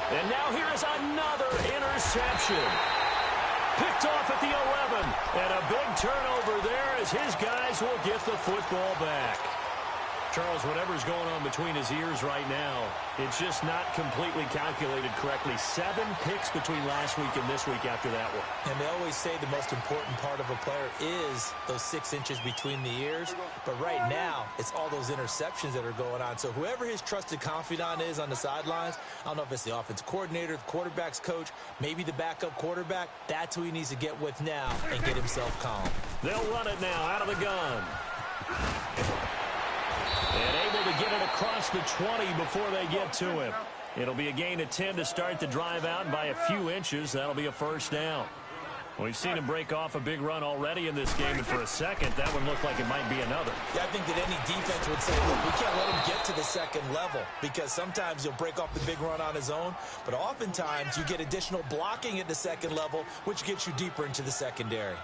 And now here is another interception. Picked off at the 11. And a big turnover there as his guys will get the football back. Charles, whatever's going on between his ears right now, it's just not completely calculated correctly. 7 picks between last week and this week after that one. And they always say the most important part of a player is those 6 inches between the ears. But right now, it's all those interceptions that are going on. So whoever his trusted confidant is on the sidelines, I don't know if it's the offensive coordinator, the quarterback's coach, maybe the backup quarterback, that's who he needs to get with now and get himself calm. They'll run it now out of the gun. And able to get it across the 20 before they get to him. It'll be a gain of 10 to start the drive out, and by a few inches, that'll be a first down. We've seen him break off a big run already in this game, and for a second, that one looked like it might be another. Yeah, I think that any defense would say, look, we can't let him get to the second level, because sometimes he'll break off the big run on his own, but oftentimes you get additional blocking at the second level, which gets you deeper into the secondary.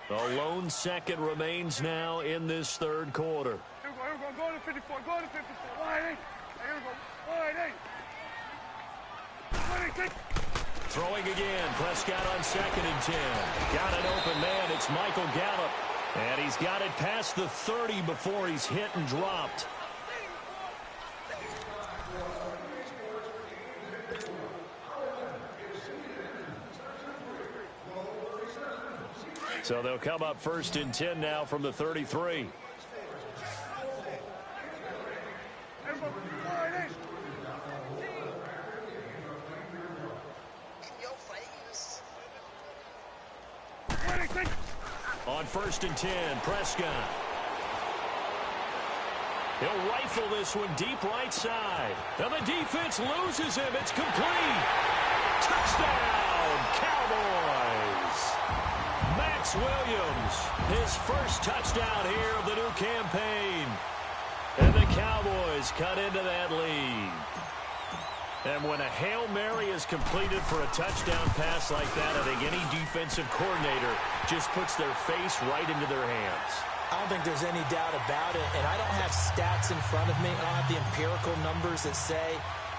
The lone second remains now in this third quarter. Here we go. Go to 54. Go to 54. Wide 8. Here we go. Wide 8. 26. Throwing again. Prescott on 2nd and 10. Got an open man. It's Michael Gallup. And he's got it past the 30 before he's hit and dropped. So they'll come up 1st and 10 now from the 33. On 1st and 10, Prescott. He'll rifle this one deep right side. And the defense loses him. It's complete. Touchdown, Cowboys. Max Williams, his first touchdown here of the new campaign. And the Cowboys cut into that lead. And when a Hail Mary is completed for a touchdown pass like that, I think any defensive coordinator just puts their face right into their hands. I don't think there's any doubt about it, and I don't have stats in front of me. I don't have the empirical numbers that say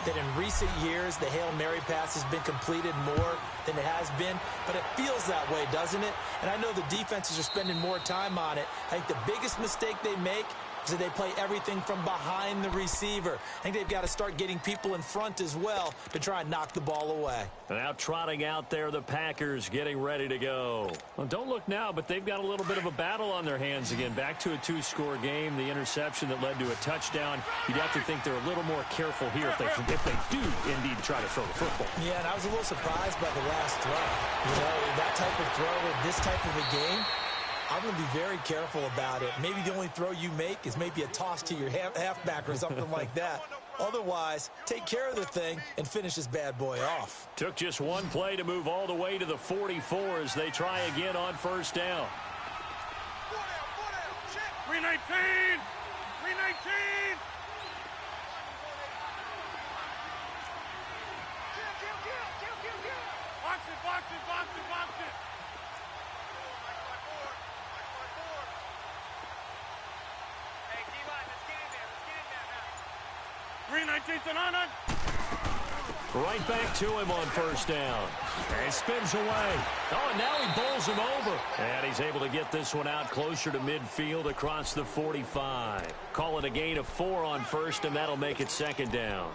that in recent years the Hail Mary pass has been completed more than it has been, but it feels that way, doesn't it? And I know the defenses are spending more time on it. I think the biggest mistake they make is that they play everything from behind the receiver. I think they've got to start getting people in front as well to try and knock the ball away. Now trotting out there, the Packers getting ready to go. Well, don't look now, but they've got a little bit of a battle on their hands again. Back to a 2-score game, the interception that led to a touchdown. You'd have to think they're a little more careful here if they do indeed try to throw the football. Yeah, and I was a little surprised by the last throw. You know, that type of throw in this type of a game, I'm going to be very careful about it. Maybe the only throw you make is maybe a toss to your halfback or something like that. Otherwise, take care of the thing and finish this bad boy off. Took just one play to move all the way to the 44 as they try again on first down. 319. 319. Box it, box it, box it, box it. Hey, D-line, let's get in there. Let's get in there now. 319 to Right back to him on first down. And he spins away. Oh, and now he bowls him over. And he's able to get this one out closer to midfield across the 45. Call it a gain of 4 on first, and that'll make it 2nd down.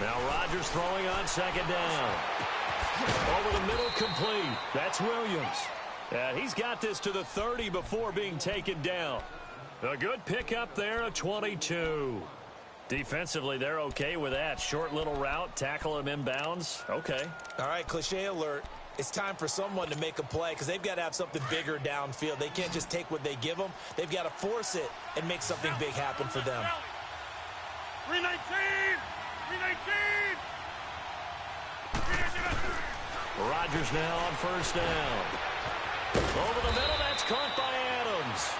Now Rodgers throwing on 2nd down. Over the middle, complete. That's Williams. And he's got this to the 30 before being taken down. A good pickup there, a 22. Defensively, they're okay with that. Short little route, tackle him inbounds. Okay. All right, cliche alert. It's time for someone to make a play because they've got to have something bigger downfield. They can't just take what they give them. They've got to force it and make something big happen for them. 319! 319! Rodgers now on first down. Over the middle, that's caught by Adams.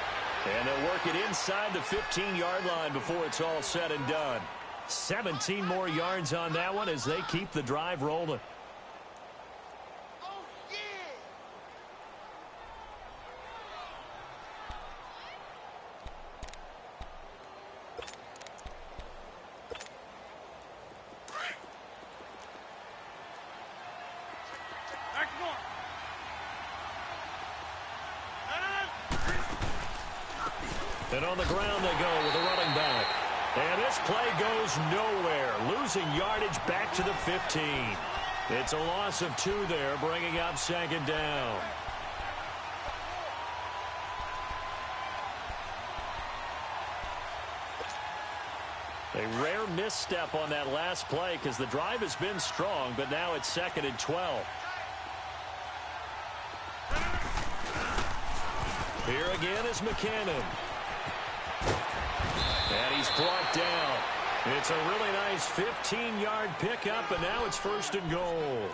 And they'll work it inside the 15-yard line before it's all said and done. 17 more yards on that one as they keep the drive rolling. And on the ground they go with a running back. And this play goes nowhere, losing yardage back to the 15. It's a loss of 2 there, bringing up second down. A rare misstep on that last play because the drive has been strong, but now it's 2nd and 12. Here again is McKinnon. And he's brought down. It's a really nice 15-yard pickup, and now it's 1st and goal.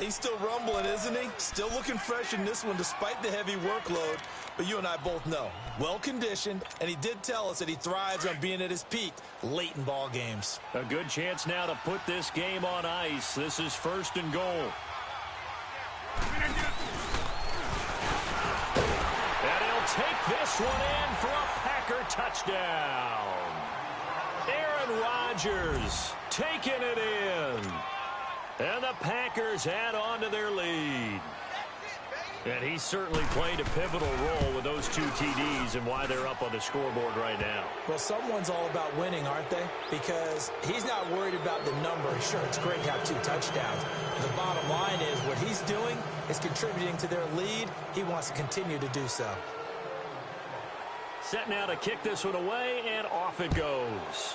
He's still rumbling, isn't he? Still looking fresh in this one despite the heavy workload. But you and I both know, well-conditioned, and he did tell us that he thrives on being at his peak late in ball games. A good chance now to put this game on ice. This is 1st and goal. And he'll take this one in for a Packer touchdown. Aaron Rodgers taking it in. And the Packers add on to their lead. And he certainly played a pivotal role with those 2 TDs and why they're up on the scoreboard right now. Well, someone's all about winning, aren't they? Because he's not worried about the number. Sure, it's great to have 2 touchdowns. The bottom line is what he's doing is contributing to their lead. He wants to continue to do so. Set now to kick this one away, and off it goes.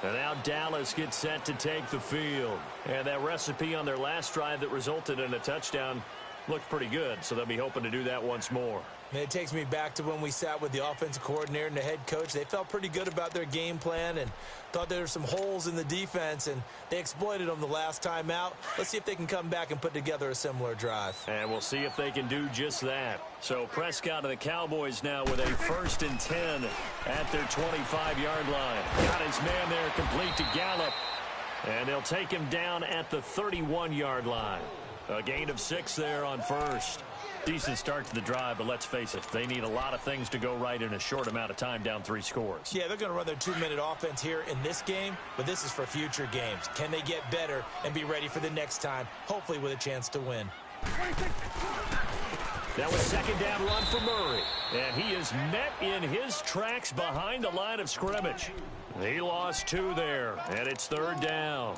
And now Dallas gets set to take the field. And that recipe on their last drive that resulted in a touchdown looked pretty good, so they'll be hoping to do that once more. And it takes me back to when we sat with the offensive coordinator and the head coach. They felt pretty good about their game plan and thought there were some holes in the defense, and they exploited them the last time out. Let's see if they can come back and put together a similar drive. And we'll see if they can do just that. So Prescott and the Cowboys now with a 1st and 10 at their 25-yard line. Got his man there complete to Gallup. And they'll take him down at the 31-yard line. A gain of 6 there on first. Decent start to the drive, but let's face it, they need a lot of things to go right in a short amount of time, down 3 scores. Yeah, they're going to run their 2-minute offense here in this game, but this is for future games. Can they get better and be ready for the next time, hopefully with a chance to win? That was 2nd down run for Murray, and he is met in his tracks behind the line of scrimmage. He lost 2 there, and it's 3rd down.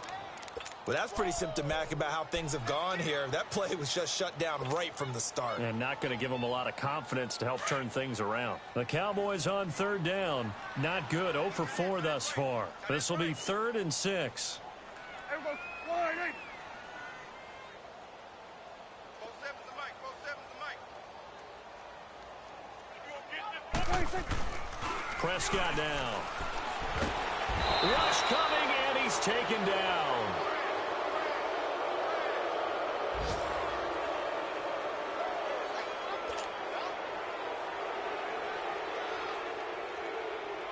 Well, that's pretty symptomatic about how things have gone here. That play was just shut down right from the start. And not going to give them a lot of confidence to help turn things around. The Cowboys on 3rd down. Not good. 0 for 4 thus far. This will be 3rd and 6. Everybody, line 8. Prescott down. Rush coming, and he's taken down.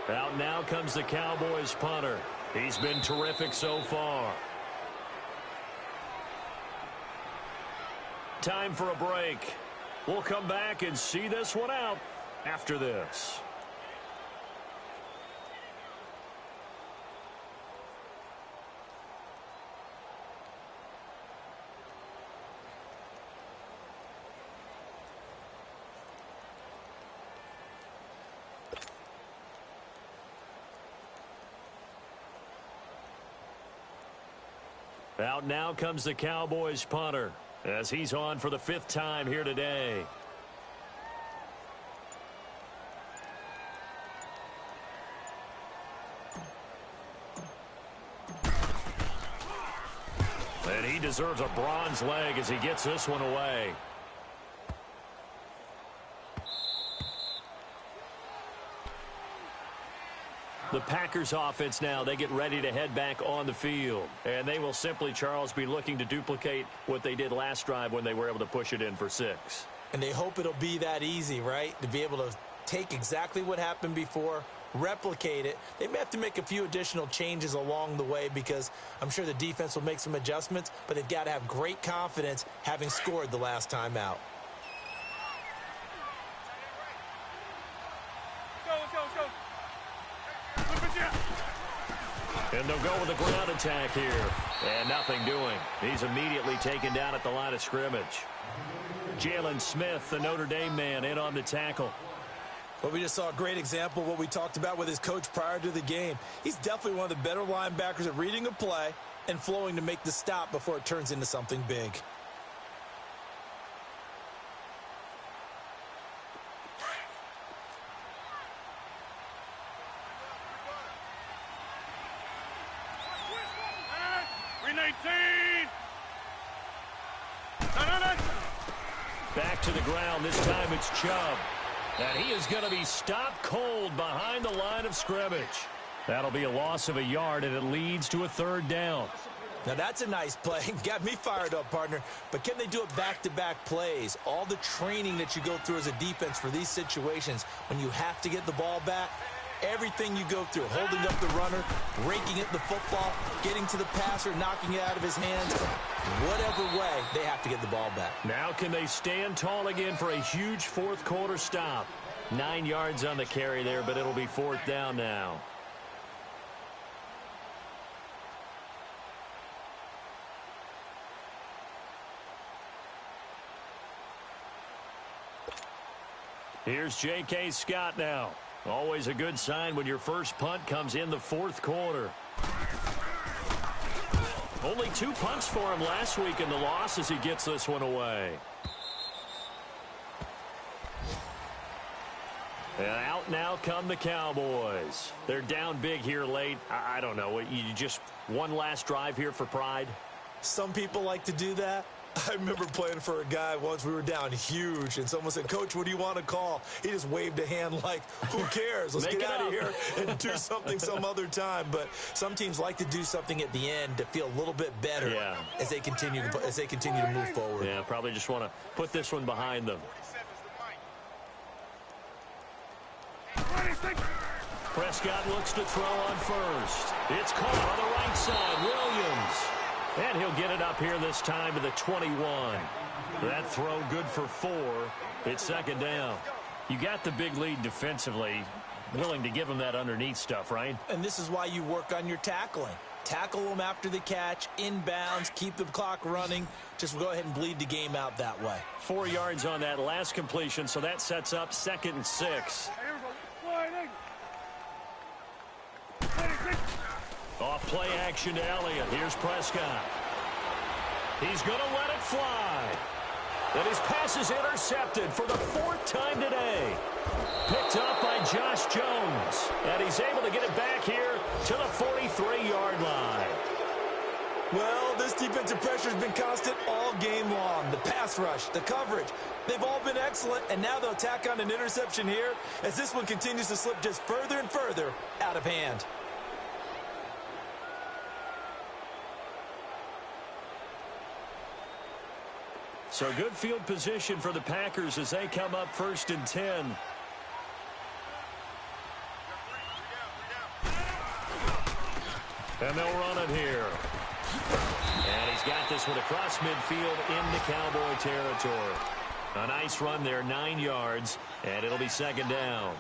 Out now comes the Cowboys punter. He's been terrific so far. Time for a break. We'll come back and see this one out after this. Out now comes the Cowboys punter as he's on for the 5th time here today. And he deserves a bronze leg as he gets this one away. The Packers offense now, they get ready to head back on the field. And they will simply, Charles, be looking to duplicate what they did last drive when they were able to push it in for 6. And they hope it'll be that easy, right? To be able to take exactly what happened before, replicate it. They may have to make a few additional changes along the way because I'm sure the defense will make some adjustments, but they've got to have great confidence having scored the last time out. Let's go. And they'll go with a ground attack here. And nothing doing. He's immediately taken down at the line of scrimmage. Jalen Smith, the Notre Dame man, in on the tackle. But we just saw a great example of what we talked about with his coach prior to the game. He's definitely one of the better linebackers at reading a play and flowing to make the stop before it turns into something big. Back to the ground. This time it's Chubb. And he is going to be stopped cold behind the line of scrimmage. That'll be a loss of a yard, and it leads to a 3rd down. Now that's a nice play. Got me fired up, partner. But can they do it back-to-back plays? All the training that you go through as a defense for these situations, when you have to get the ball back, everything you go through, holding up the runner, raking at the football, getting to the passer, knocking it out of his hands, whatever way, they have to get the ball back. Now can they stand tall again for a huge 4th quarter stop? 9 yards on the carry there, but it'll be 4th down now. Here's J.K. Scott now. Always a good sign when your first punt comes in the 4th quarter. Only 2 punts for him last week in the loss as he gets this one away. And out now come the Cowboys. They're down big here late. I don't know. You just one last drive here for pride? Some people like to do that. I remember playing for a guy once. We were down huge, and someone said, "Coach, what do you want to call?" He just waved a hand like, who cares? Let's get out of here and do something some other time. But some teams like to do something at the end to feel a little bit better as they continue to move forward. Yeah, probably just want to put this one behind them. Prescott looks to throw on first. It's caught on the right side. Williams. And he'll get it up here this time to the 21. That throw good for 4. It's 2nd down. You got the big lead defensively. Willing to give him that underneath stuff, right? And this is why you work on your tackling. Tackle them after the catch, inbounds, keep the clock running. Just go ahead and bleed the game out that way. 4 yards on that last completion, so that sets up 2nd and 6. Off play action to Elliott. Here's Prescott. He's going to let it fly. And his pass is intercepted for the 4th time today. Picked up by Josh Jones. And he's able to get it back here to the 43-yard line. Well, this defensive pressure has been constant all game long. The pass rush, the coverage, they've all been excellent. And now they'll tack on an interception here as this one continues to slip just further and further out of hand. So good field position for the Packers as they come up 1st and 10. And they'll run it here. And he's got this one across midfield into Cowboy territory. A nice run there, 9 yards, and it'll be 2nd down.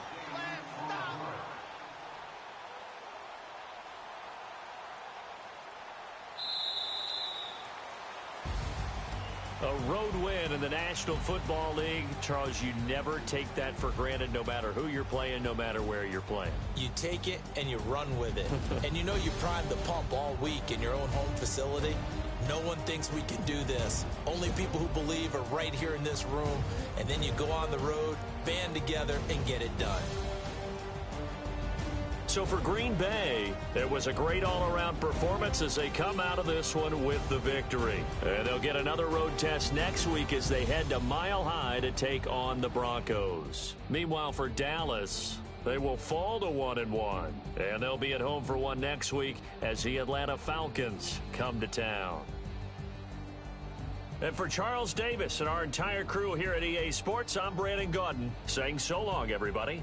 A road win in the National Football League. Charles, you never take that for granted no matter who you're playing, no matter where you're playing. You take it and you run with it. And you know you primed the pump all week in your own home facility. No one thinks we can do this. Only people who believe are right here in this room. And then you go on the road, band together, and get it done. So for Green Bay, it was a great all-around performance as they come out of this one with the victory. And they'll get another road test next week as they head to Mile High to take on the Broncos. Meanwhile, for Dallas, they will fall to 1-1. And they'll be at home for one next week as the Atlanta Falcons come to town. And for Charles Davis and our entire crew here at EA Sports, I'm Brandon Gaudin saying so long, everybody.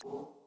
you